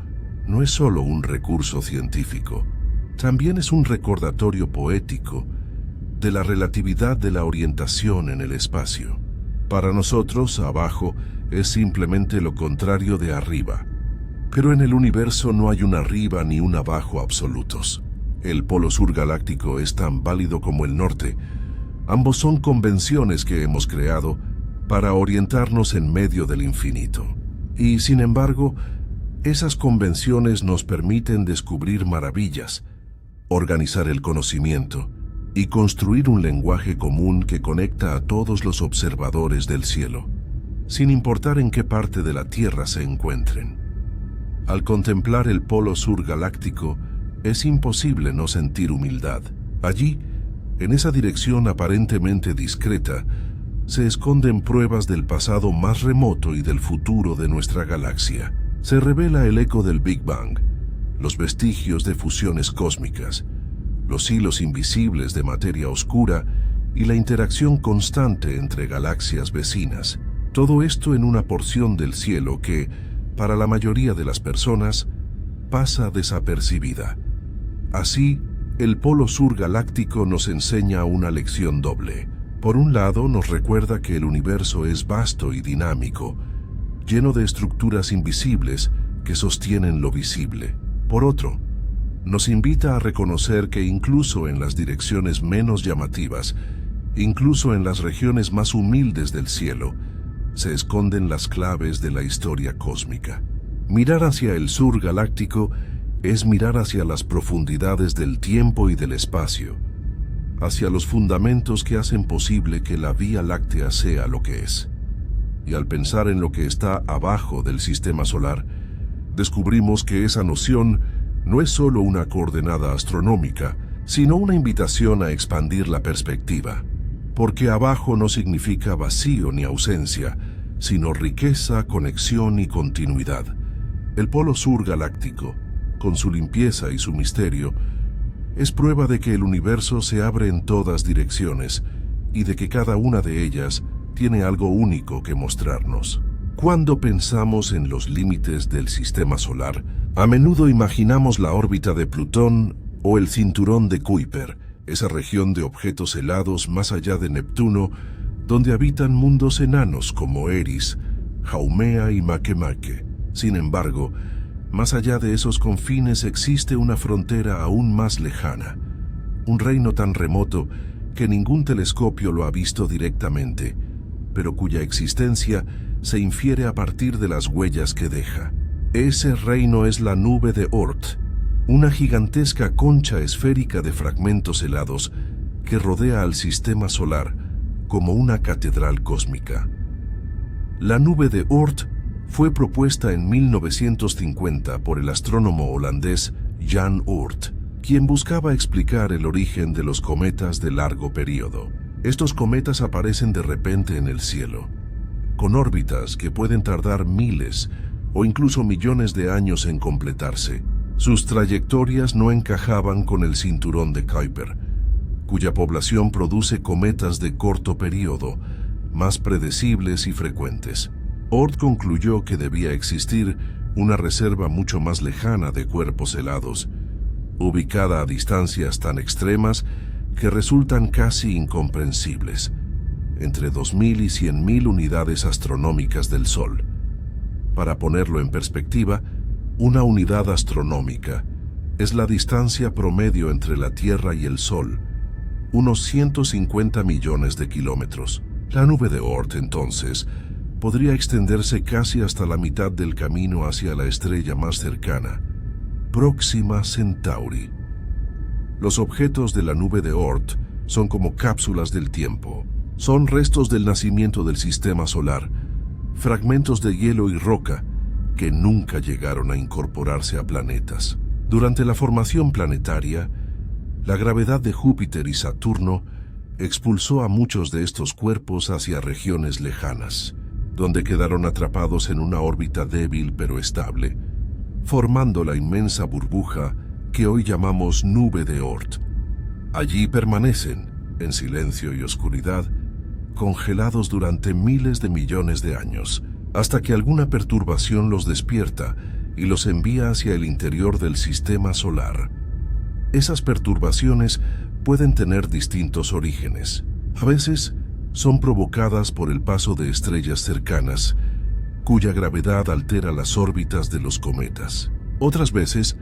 no es solo un recurso científico, también es un recordatorio poético de la relatividad de la orientación en el espacio. Para nosotros, abajo es simplemente lo contrario de arriba, pero en el universo no hay un arriba ni un abajo absolutos. El polo sur galáctico es tan válido como el norte. Ambos son convenciones que hemos creado para orientarnos en medio del infinito. Y, sin embargo, esas convenciones nos permiten descubrir maravillas, organizar el conocimiento y construir un lenguaje común que conecta a todos los observadores del cielo, sin importar en qué parte de la Tierra se encuentren. Al contemplar el polo sur galáctico, es imposible no sentir humildad. Allí, en esa dirección aparentemente discreta, se esconden pruebas del pasado más remoto y del futuro de nuestra galaxia. Se revela el eco del Big Bang, los vestigios de fusiones cósmicas, los hilos invisibles de materia oscura y la interacción constante entre galaxias vecinas. Todo esto en una porción del cielo que, para la mayoría de las personas, pasa desapercibida. Así, el polo sur galáctico nos enseña una lección doble. Por un lado, nos recuerda que el universo es vasto y dinámico, lleno de estructuras invisibles que sostienen lo visible. Por otro, nos invita a reconocer que incluso en las direcciones menos llamativas, incluso en las regiones más humildes del cielo, se esconden las claves de la historia cósmica. Mirar hacia el sur galáctico es mirar hacia las profundidades del tiempo y del espacio, hacia los fundamentos que hacen posible que la Vía Láctea sea lo que es. Y al pensar en lo que está abajo del sistema solar, descubrimos que esa noción no es solo una coordenada astronómica, sino una invitación a expandir la perspectiva, porque abajo no significa vacío ni ausencia, sino riqueza, conexión y continuidad. El polo sur galáctico, con su limpieza y su misterio, es prueba de que el universo se abre en todas direcciones y de que cada una de ellas tiene algo único que mostrarnos. Cuando pensamos en los límites del sistema solar, a menudo imaginamos la órbita de Plutón o el cinturón de Kuiper, esa región de objetos helados más allá de Neptuno, donde habitan mundos enanos como Eris, Haumea y Makemake. Sin embargo, más allá de esos confines existe una frontera aún más lejana, un reino tan remoto que ningún telescopio lo ha visto directamente, pero cuya existencia se infiere a partir de las huellas que deja. Ese reino es la nube de Oort, una gigantesca concha esférica de fragmentos helados que rodea al sistema solar como una catedral cósmica. La nube de Oort fue propuesta en 1950 por el astrónomo holandés Jan Oort, quien buscaba explicar el origen de los cometas de largo periodo. Estos cometas aparecen de repente en el cielo, con órbitas que pueden tardar miles o incluso millones de años en completarse. Sus trayectorias no encajaban con el cinturón de Kuiper, cuya población produce cometas de corto periodo, más predecibles y frecuentes. Oort concluyó que debía existir una reserva mucho más lejana de cuerpos helados, ubicada a distancias tan extremas que resultan casi incomprensibles, entre 2.000 y 100.000 unidades astronómicas del Sol. Para ponerlo en perspectiva, una unidad astronómica es la distancia promedio entre la Tierra y el Sol, unos 150 millones de kilómetros. La nube de Oort, entonces, podría extenderse casi hasta la mitad del camino hacia la estrella más cercana, Próxima Centauri. Los objetos de la nube de Oort son como cápsulas del tiempo. Son restos del nacimiento del sistema solar, fragmentos de hielo y roca que nunca llegaron a incorporarse a planetas. Durante la formación planetaria, la gravedad de Júpiter y Saturno expulsó a muchos de estos cuerpos hacia regiones lejanas, donde quedaron atrapados en una órbita débil pero estable, formando la inmensa burbuja que hoy llamamos nube de Oort. Allí permanecen, en silencio y oscuridad, congelados durante miles de millones de años, hasta que alguna perturbación los despierta y los envía hacia el interior del sistema solar. Esas perturbaciones pueden tener distintos orígenes. A veces son provocadas por el paso de estrellas cercanas, cuya gravedad altera las órbitas de los cometas. Otras veces,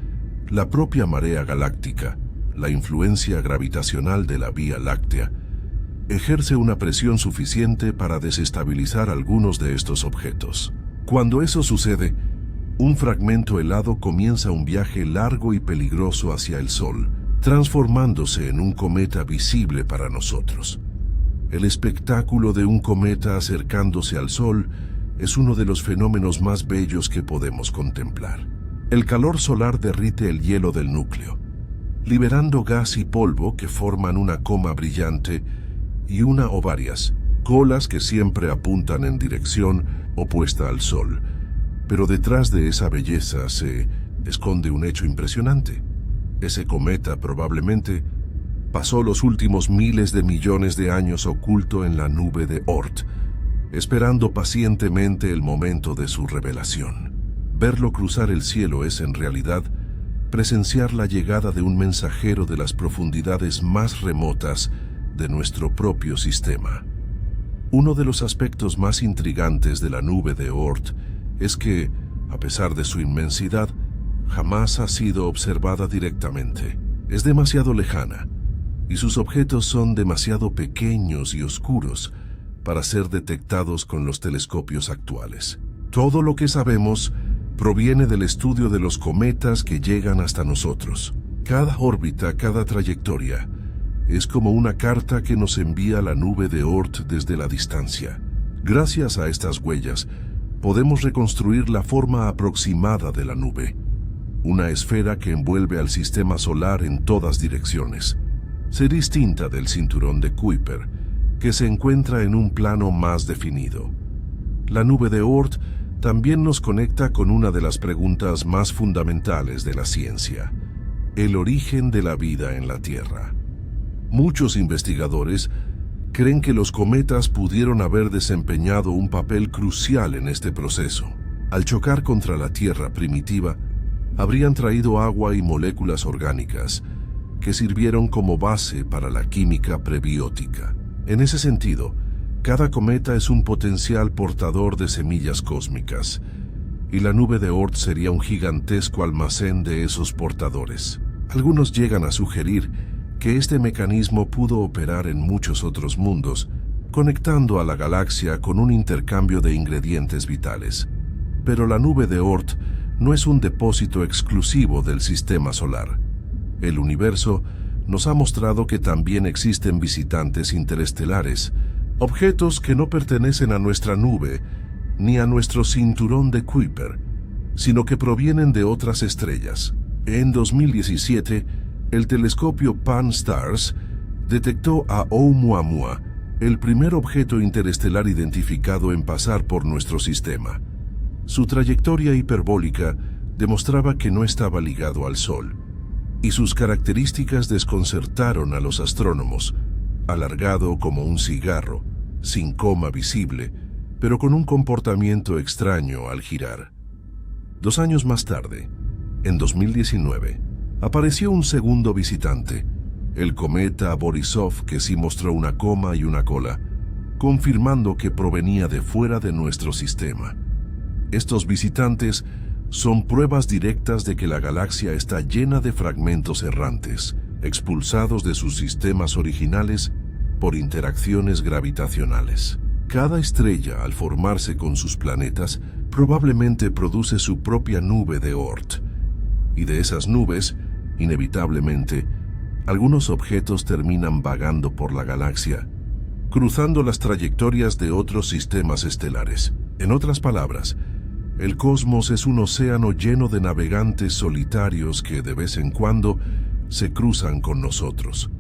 la propia marea galáctica, la influencia gravitacional de la Vía Láctea, ejerce una presión suficiente para desestabilizar algunos de estos objetos. Cuando eso sucede, un fragmento helado comienza un viaje largo y peligroso hacia el Sol, transformándose en un cometa visible para nosotros. El espectáculo de un cometa acercándose al Sol es uno de los fenómenos más bellos que podemos contemplar. El calor solar derrite el hielo del núcleo, liberando gas y polvo que forman una coma brillante y una o varias colas que siempre apuntan en dirección opuesta al Sol. Pero detrás de esa belleza se esconde un hecho impresionante. Ese cometa probablemente pasó los últimos miles de millones de años oculto en la nube de Oort, esperando pacientemente el momento de su revelación. Verlo cruzar el cielo es en realidad presenciar la llegada de un mensajero de las profundidades más remotas de nuestro propio sistema. Uno de los aspectos más intrigantes de la nube de Oort es que, a pesar de su inmensidad, jamás ha sido observada directamente. Es demasiado lejana, y sus objetos son demasiado pequeños y oscuros para ser detectados con los telescopios actuales. Todo lo que sabemos proviene del estudio de los cometas que llegan hasta nosotros. Cada órbita, cada trayectoria, es como una carta que nos envía la nube de Oort desde la distancia. Gracias a estas huellas, podemos reconstruir la forma aproximada de la nube, una esfera que envuelve al sistema solar en todas direcciones. Se distinta del cinturón de Kuiper, que se encuentra en un plano más definido. La nube de Oort también nos conecta con una de las preguntas más fundamentales de la ciencia: el origen de la vida en la Tierra. Muchos investigadores creen que los cometas pudieron haber desempeñado un papel crucial en este proceso. Al chocar contra la Tierra primitiva, habrían traído agua y moléculas orgánicas que sirvieron como base para la química prebiótica. En ese sentido, cada cometa es un potencial portador de semillas cósmicas, y la nube de Oort sería un gigantesco almacén de esos portadores. Algunos llegan a sugerir que este mecanismo pudo operar en muchos otros mundos, conectando a la galaxia con un intercambio de ingredientes vitales. Pero la nube de Oort no es un depósito exclusivo del sistema solar. El universo nos ha mostrado que también existen visitantes interestelares, objetos que no pertenecen a nuestra nube ni a nuestro cinturón de Kuiper, sino que provienen de otras estrellas. En 2017, el telescopio Pan-STARRS detectó a Oumuamua, el primer objeto interestelar identificado en pasar por nuestro sistema. Su trayectoria hiperbólica demostraba que no estaba ligado al Sol, y sus características desconcertaron a los astrónomos. Alargado como un cigarro, sin coma visible, pero con un comportamiento extraño al girar. 2 años más tarde, en 2019, apareció un segundo visitante, el cometa Borisov, que sí mostró una coma y una cola, confirmando que provenía de fuera de nuestro sistema. Estos visitantes son pruebas directas de que la galaxia está llena de fragmentos errantes, expulsados de sus sistemas originales por interacciones gravitacionales. Cada estrella, al formarse con sus planetas, probablemente produce su propia nube de Oort. Y de esas nubes, inevitablemente, algunos objetos terminan vagando por la galaxia, cruzando las trayectorias de otros sistemas estelares. En otras palabras, el cosmos es un océano lleno de navegantes solitarios que de vez en cuando se cruzan con nosotros.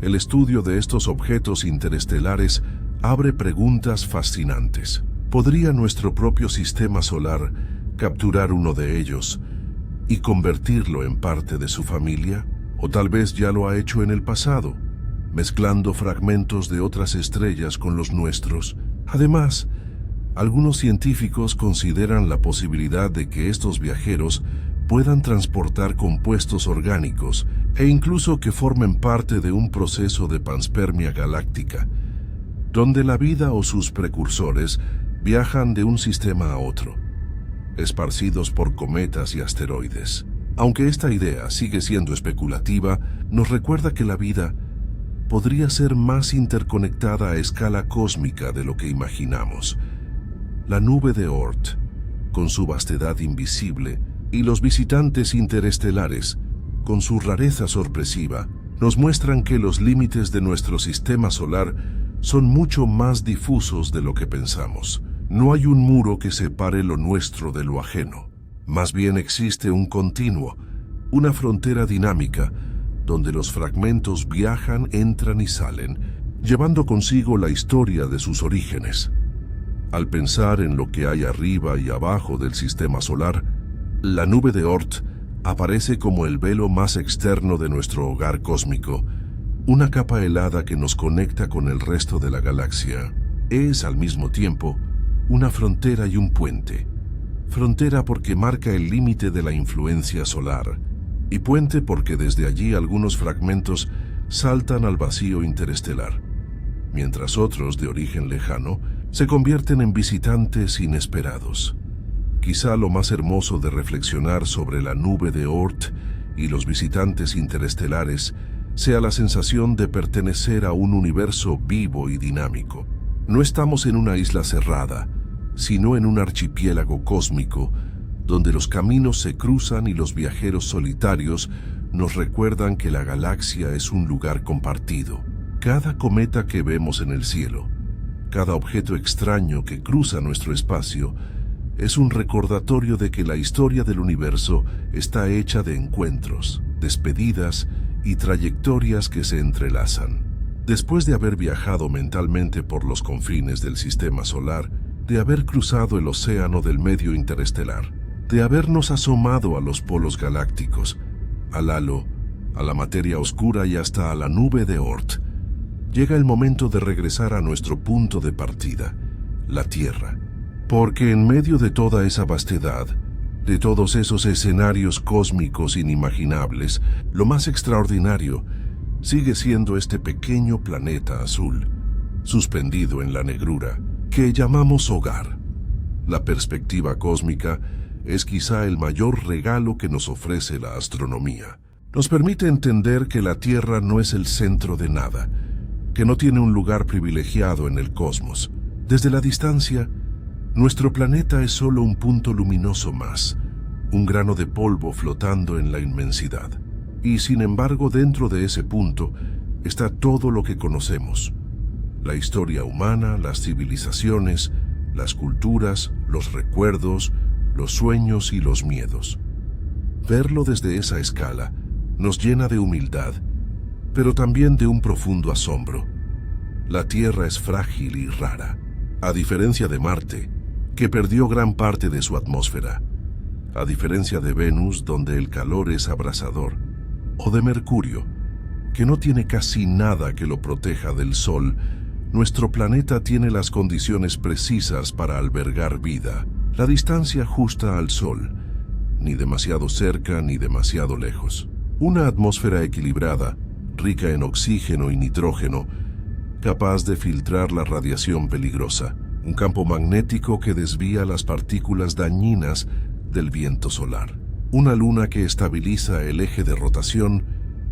El estudio de estos objetos interestelares abre preguntas fascinantes. ¿Podría nuestro propio sistema solar capturar uno de ellos y convertirlo en parte de su familia? O tal vez ya lo ha hecho en el pasado, mezclando fragmentos de otras estrellas con los nuestros. Además, algunos científicos consideran la posibilidad de que estos viajeros puedan transportar compuestos orgánicos e incluso que formen parte de un proceso de panspermia galáctica, donde la vida o sus precursores viajan de un sistema a otro, esparcidos por cometas y asteroides. Aunque esta idea sigue siendo especulativa, nos recuerda que la vida podría ser más interconectada a escala cósmica de lo que imaginamos. La nube de Oort, con su vastedad invisible, y los visitantes interestelares, con su rareza sorpresiva, nos muestran que los límites de nuestro sistema solar son mucho más difusos de lo que pensamos. No hay un muro que separe lo nuestro de lo ajeno. Más bien existe un continuo, una frontera dinámica, donde los fragmentos viajan, entran y salen, llevando consigo la historia de sus orígenes. Al pensar en lo que hay arriba y abajo del sistema solar, la nube de Oort aparece como el velo más externo de nuestro hogar cósmico, una capa helada que nos conecta con el resto de la galaxia. Es, al mismo tiempo, una frontera y un puente. Frontera porque marca el límite de la influencia solar, y puente porque desde allí algunos fragmentos saltan al vacío interestelar, mientras otros, de origen lejano, se convierten en visitantes inesperados. Quizá lo más hermoso de reflexionar sobre la nube de Oort y los visitantes interestelares sea la sensación de pertenecer a un universo vivo y dinámico. No estamos en una isla cerrada, sino en un archipiélago cósmico, donde los caminos se cruzan y los viajeros solitarios nos recuerdan que la galaxia es un lugar compartido. Cada cometa que vemos en el cielo, cada objeto extraño que cruza nuestro espacio, es un recordatorio de que la historia del universo está hecha de encuentros, despedidas y trayectorias que se entrelazan. Después de haber viajado mentalmente por los confines del sistema solar, de haber cruzado el océano del medio interestelar, de habernos asomado a los polos galácticos, al halo, a la materia oscura y hasta a la nube de Oort, llega el momento de regresar a nuestro punto de partida, la Tierra. Porque en medio de toda esa vastedad, de todos esos escenarios cósmicos inimaginables, lo más extraordinario sigue siendo este pequeño planeta azul, suspendido en la negrura, que llamamos hogar. La perspectiva cósmica es quizá el mayor regalo que nos ofrece la astronomía. Nos permite entender que la Tierra no es el centro de nada, que no tiene un lugar privilegiado en el cosmos. Desde la distancia, nuestro planeta es solo un punto luminoso más, un grano de polvo flotando en la inmensidad. Y sin embargo, dentro de ese punto está todo lo que conocemos: la historia humana, las civilizaciones, las culturas, los recuerdos, los sueños y los miedos. Verlo desde esa escala nos llena de humildad, pero también de un profundo asombro. La Tierra es frágil y rara, a diferencia de Marte, que perdió gran parte de su atmósfera, a diferencia de Venus, donde el calor es abrasador, o de Mercurio, que no tiene casi nada que lo proteja del Sol. Nuestro planeta tiene las condiciones precisas para albergar vida, la distancia justa al Sol, ni demasiado cerca ni demasiado lejos. Una atmósfera equilibrada, rica en oxígeno y nitrógeno, capaz de filtrar la radiación peligrosa. Un campo magnético que desvía las partículas dañinas del viento solar. Una luna que estabiliza el eje de rotación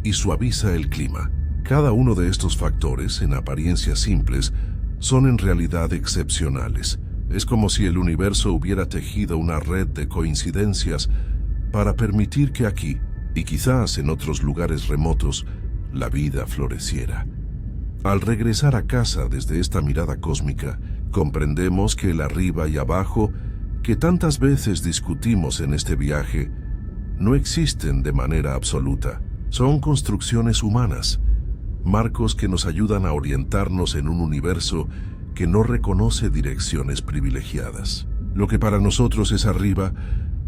y suaviza el clima. Cada uno de estos factores, en apariencia simples, son en realidad excepcionales. Es como si el universo hubiera tejido una red de coincidencias para permitir que aquí, y quizás en otros lugares remotos, la vida floreciera. Al regresar a casa desde esta mirada cósmica, comprendemos que el arriba y abajo, que tantas veces discutimos en este viaje, no existen de manera absoluta. Son construcciones humanas, marcos que nos ayudan a orientarnos en un universo que no reconoce direcciones privilegiadas. Lo que para nosotros es arriba,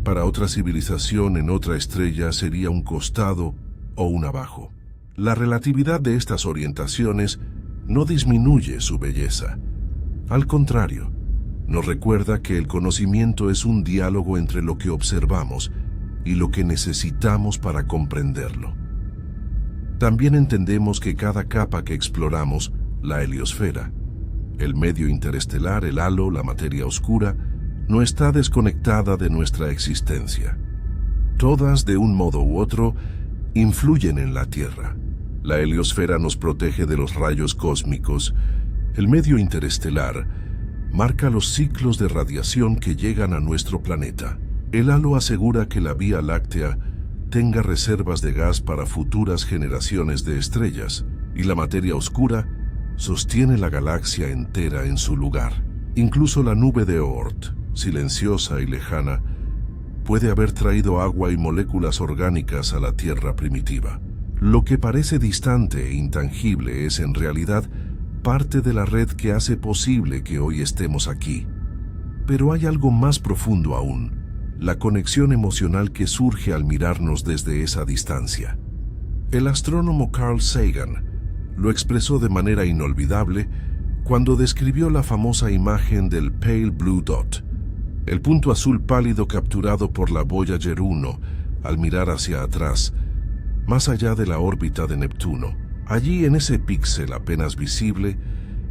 para otra civilización en otra estrella sería un costado o un abajo. La relatividad de estas orientaciones no disminuye su belleza. Al contrario, nos recuerda que el conocimiento es un diálogo entre lo que observamos y lo que necesitamos para comprenderlo. También entendemos que cada capa que exploramos, la heliosfera, el medio interestelar, el halo, la materia oscura, no está desconectada de nuestra existencia. Todas, de un modo u otro, influyen en la Tierra. La heliosfera nos protege de los rayos cósmicos. El medio interestelar marca los ciclos de radiación que llegan a nuestro planeta. El halo asegura que la Vía Láctea tenga reservas de gas para futuras generaciones de estrellas, y la materia oscura sostiene la galaxia entera en su lugar. Incluso la nube de Oort, silenciosa y lejana, puede haber traído agua y moléculas orgánicas a la Tierra primitiva. Lo que parece distante e intangible es en realidad parte de la red que hace posible que hoy estemos aquí. Pero hay algo más profundo aún: la conexión emocional que surge al mirarnos desde esa distancia. El astrónomo Carl Sagan lo expresó de manera inolvidable cuando describió la famosa imagen del Pale Blue Dot, el punto azul pálido capturado por la Voyager 1 al mirar hacia atrás, más allá de la órbita de Neptuno. Allí, en ese píxel apenas visible,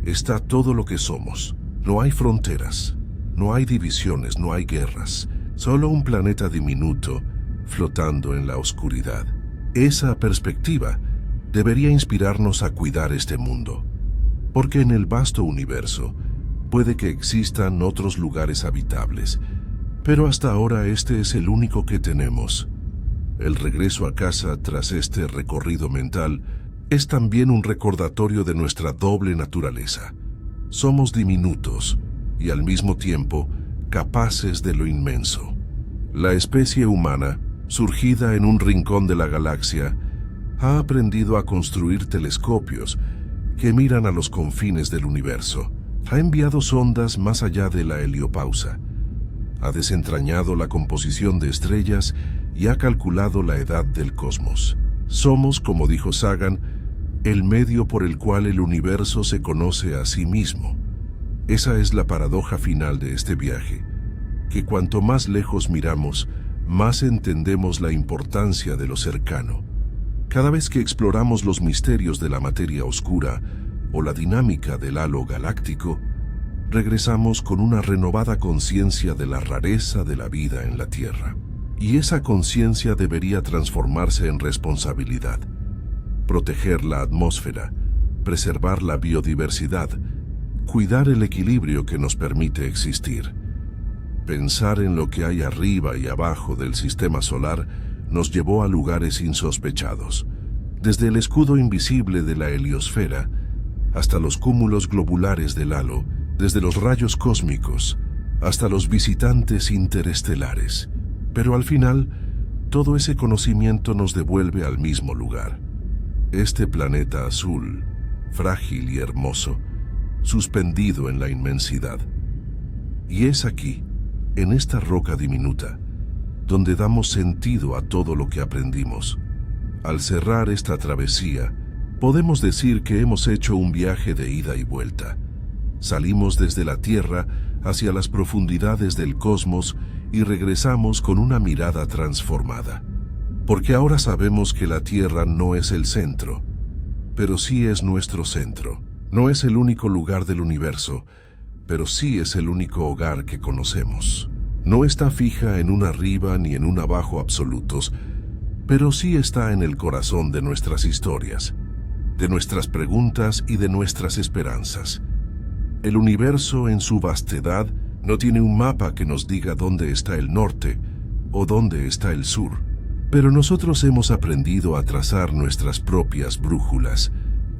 está todo lo que somos. No hay fronteras, no hay divisiones, no hay guerras, solo un planeta diminuto flotando en la oscuridad. Esa perspectiva debería inspirarnos a cuidar este mundo, porque en el vasto universo puede que existan otros lugares habitables, pero hasta ahora este es el único que tenemos. El regreso a casa tras este recorrido mental es también un recordatorio de nuestra doble naturaleza. Somos diminutos y al mismo tiempo capaces de lo inmenso. La especie humana, surgida en un rincón de la galaxia, ha aprendido a construir telescopios que miran a los confines del universo. Ha enviado sondas más allá de la heliopausa. Ha desentrañado la composición de estrellas y ha calculado la edad del cosmos. Somos, como dijo Sagan, el medio por el cual el universo se conoce a sí mismo. Esa es la paradoja final de este viaje, que cuanto más lejos miramos, más entendemos la importancia de lo cercano. Cada vez que exploramos los misterios de la materia oscura o la dinámica del halo galáctico, regresamos con una renovada conciencia de la rareza de la vida en la Tierra. Y esa conciencia debería transformarse en responsabilidad. Proteger la atmósfera, preservar la biodiversidad, cuidar el equilibrio que nos permite existir. Pensar en lo que hay arriba y abajo del sistema solar nos llevó a lugares insospechados, desde el escudo invisible de la heliosfera hasta los cúmulos globulares del halo, desde los rayos cósmicos hasta los visitantes interestelares. Pero al final, todo ese conocimiento nos devuelve al mismo lugar. Este planeta azul, frágil y hermoso, suspendido en la inmensidad. Y es aquí, en esta roca diminuta, donde damos sentido a todo lo que aprendimos. Al cerrar esta travesía, podemos decir que hemos hecho un viaje de ida y vuelta. Salimos desde la Tierra hacia las profundidades del cosmos y regresamos con una mirada transformada. Porque ahora sabemos que la Tierra no es el centro, pero sí es nuestro centro. No es el único lugar del universo, pero sí es el único hogar que conocemos. No está fija en un arriba ni en un abajo absolutos, pero sí está en el corazón de nuestras historias, de nuestras preguntas y de nuestras esperanzas. El universo en su vastedad no tiene un mapa que nos diga dónde está el norte o dónde está el sur, pero nosotros hemos aprendido a trazar nuestras propias brújulas,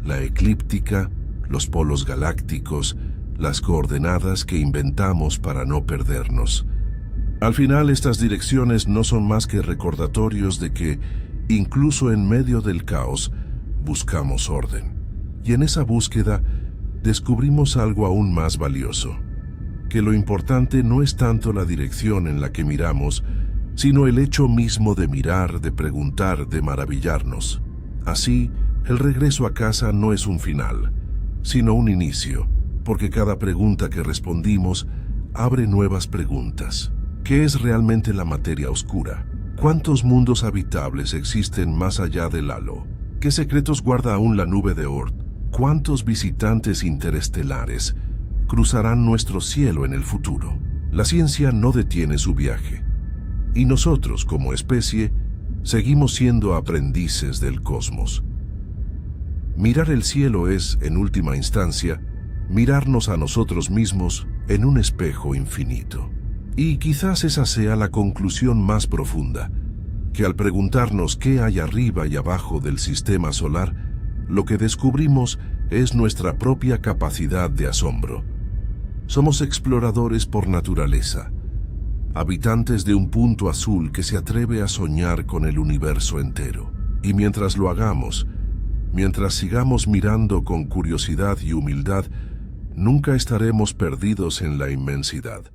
la eclíptica, los polos galácticos, las coordenadas que inventamos para no perdernos. Al final, estas direcciones no son más que recordatorios de que, incluso en medio del caos, buscamos orden. Y en esa búsqueda, descubrimos algo aún más valioso, que lo importante no es tanto la dirección en la que miramos, sino el hecho mismo de mirar, de preguntar, de maravillarnos. Así, el regreso a casa no es un final, sino un inicio, porque cada pregunta que respondimos abre nuevas preguntas. ¿Qué es realmente la materia oscura? ¿Cuántos mundos habitables existen más allá del halo? ¿Qué secretos guarda aún la nube de Oort? ¿Cuántos visitantes interestelares cruzarán nuestro cielo en el futuro? La ciencia no detiene su viaje, y nosotros, como especie, seguimos siendo aprendices del cosmos. Mirar el cielo es, en última instancia, mirarnos a nosotros mismos en un espejo infinito. Y quizás esa sea la conclusión más profunda, que al preguntarnos qué hay arriba y abajo del sistema solar, lo que descubrimos es nuestra propia capacidad de asombro. Somos exploradores por naturaleza, habitantes de un punto azul que se atreve a soñar con el universo entero. Y mientras lo hagamos, mientras sigamos mirando con curiosidad y humildad, nunca estaremos perdidos en la inmensidad.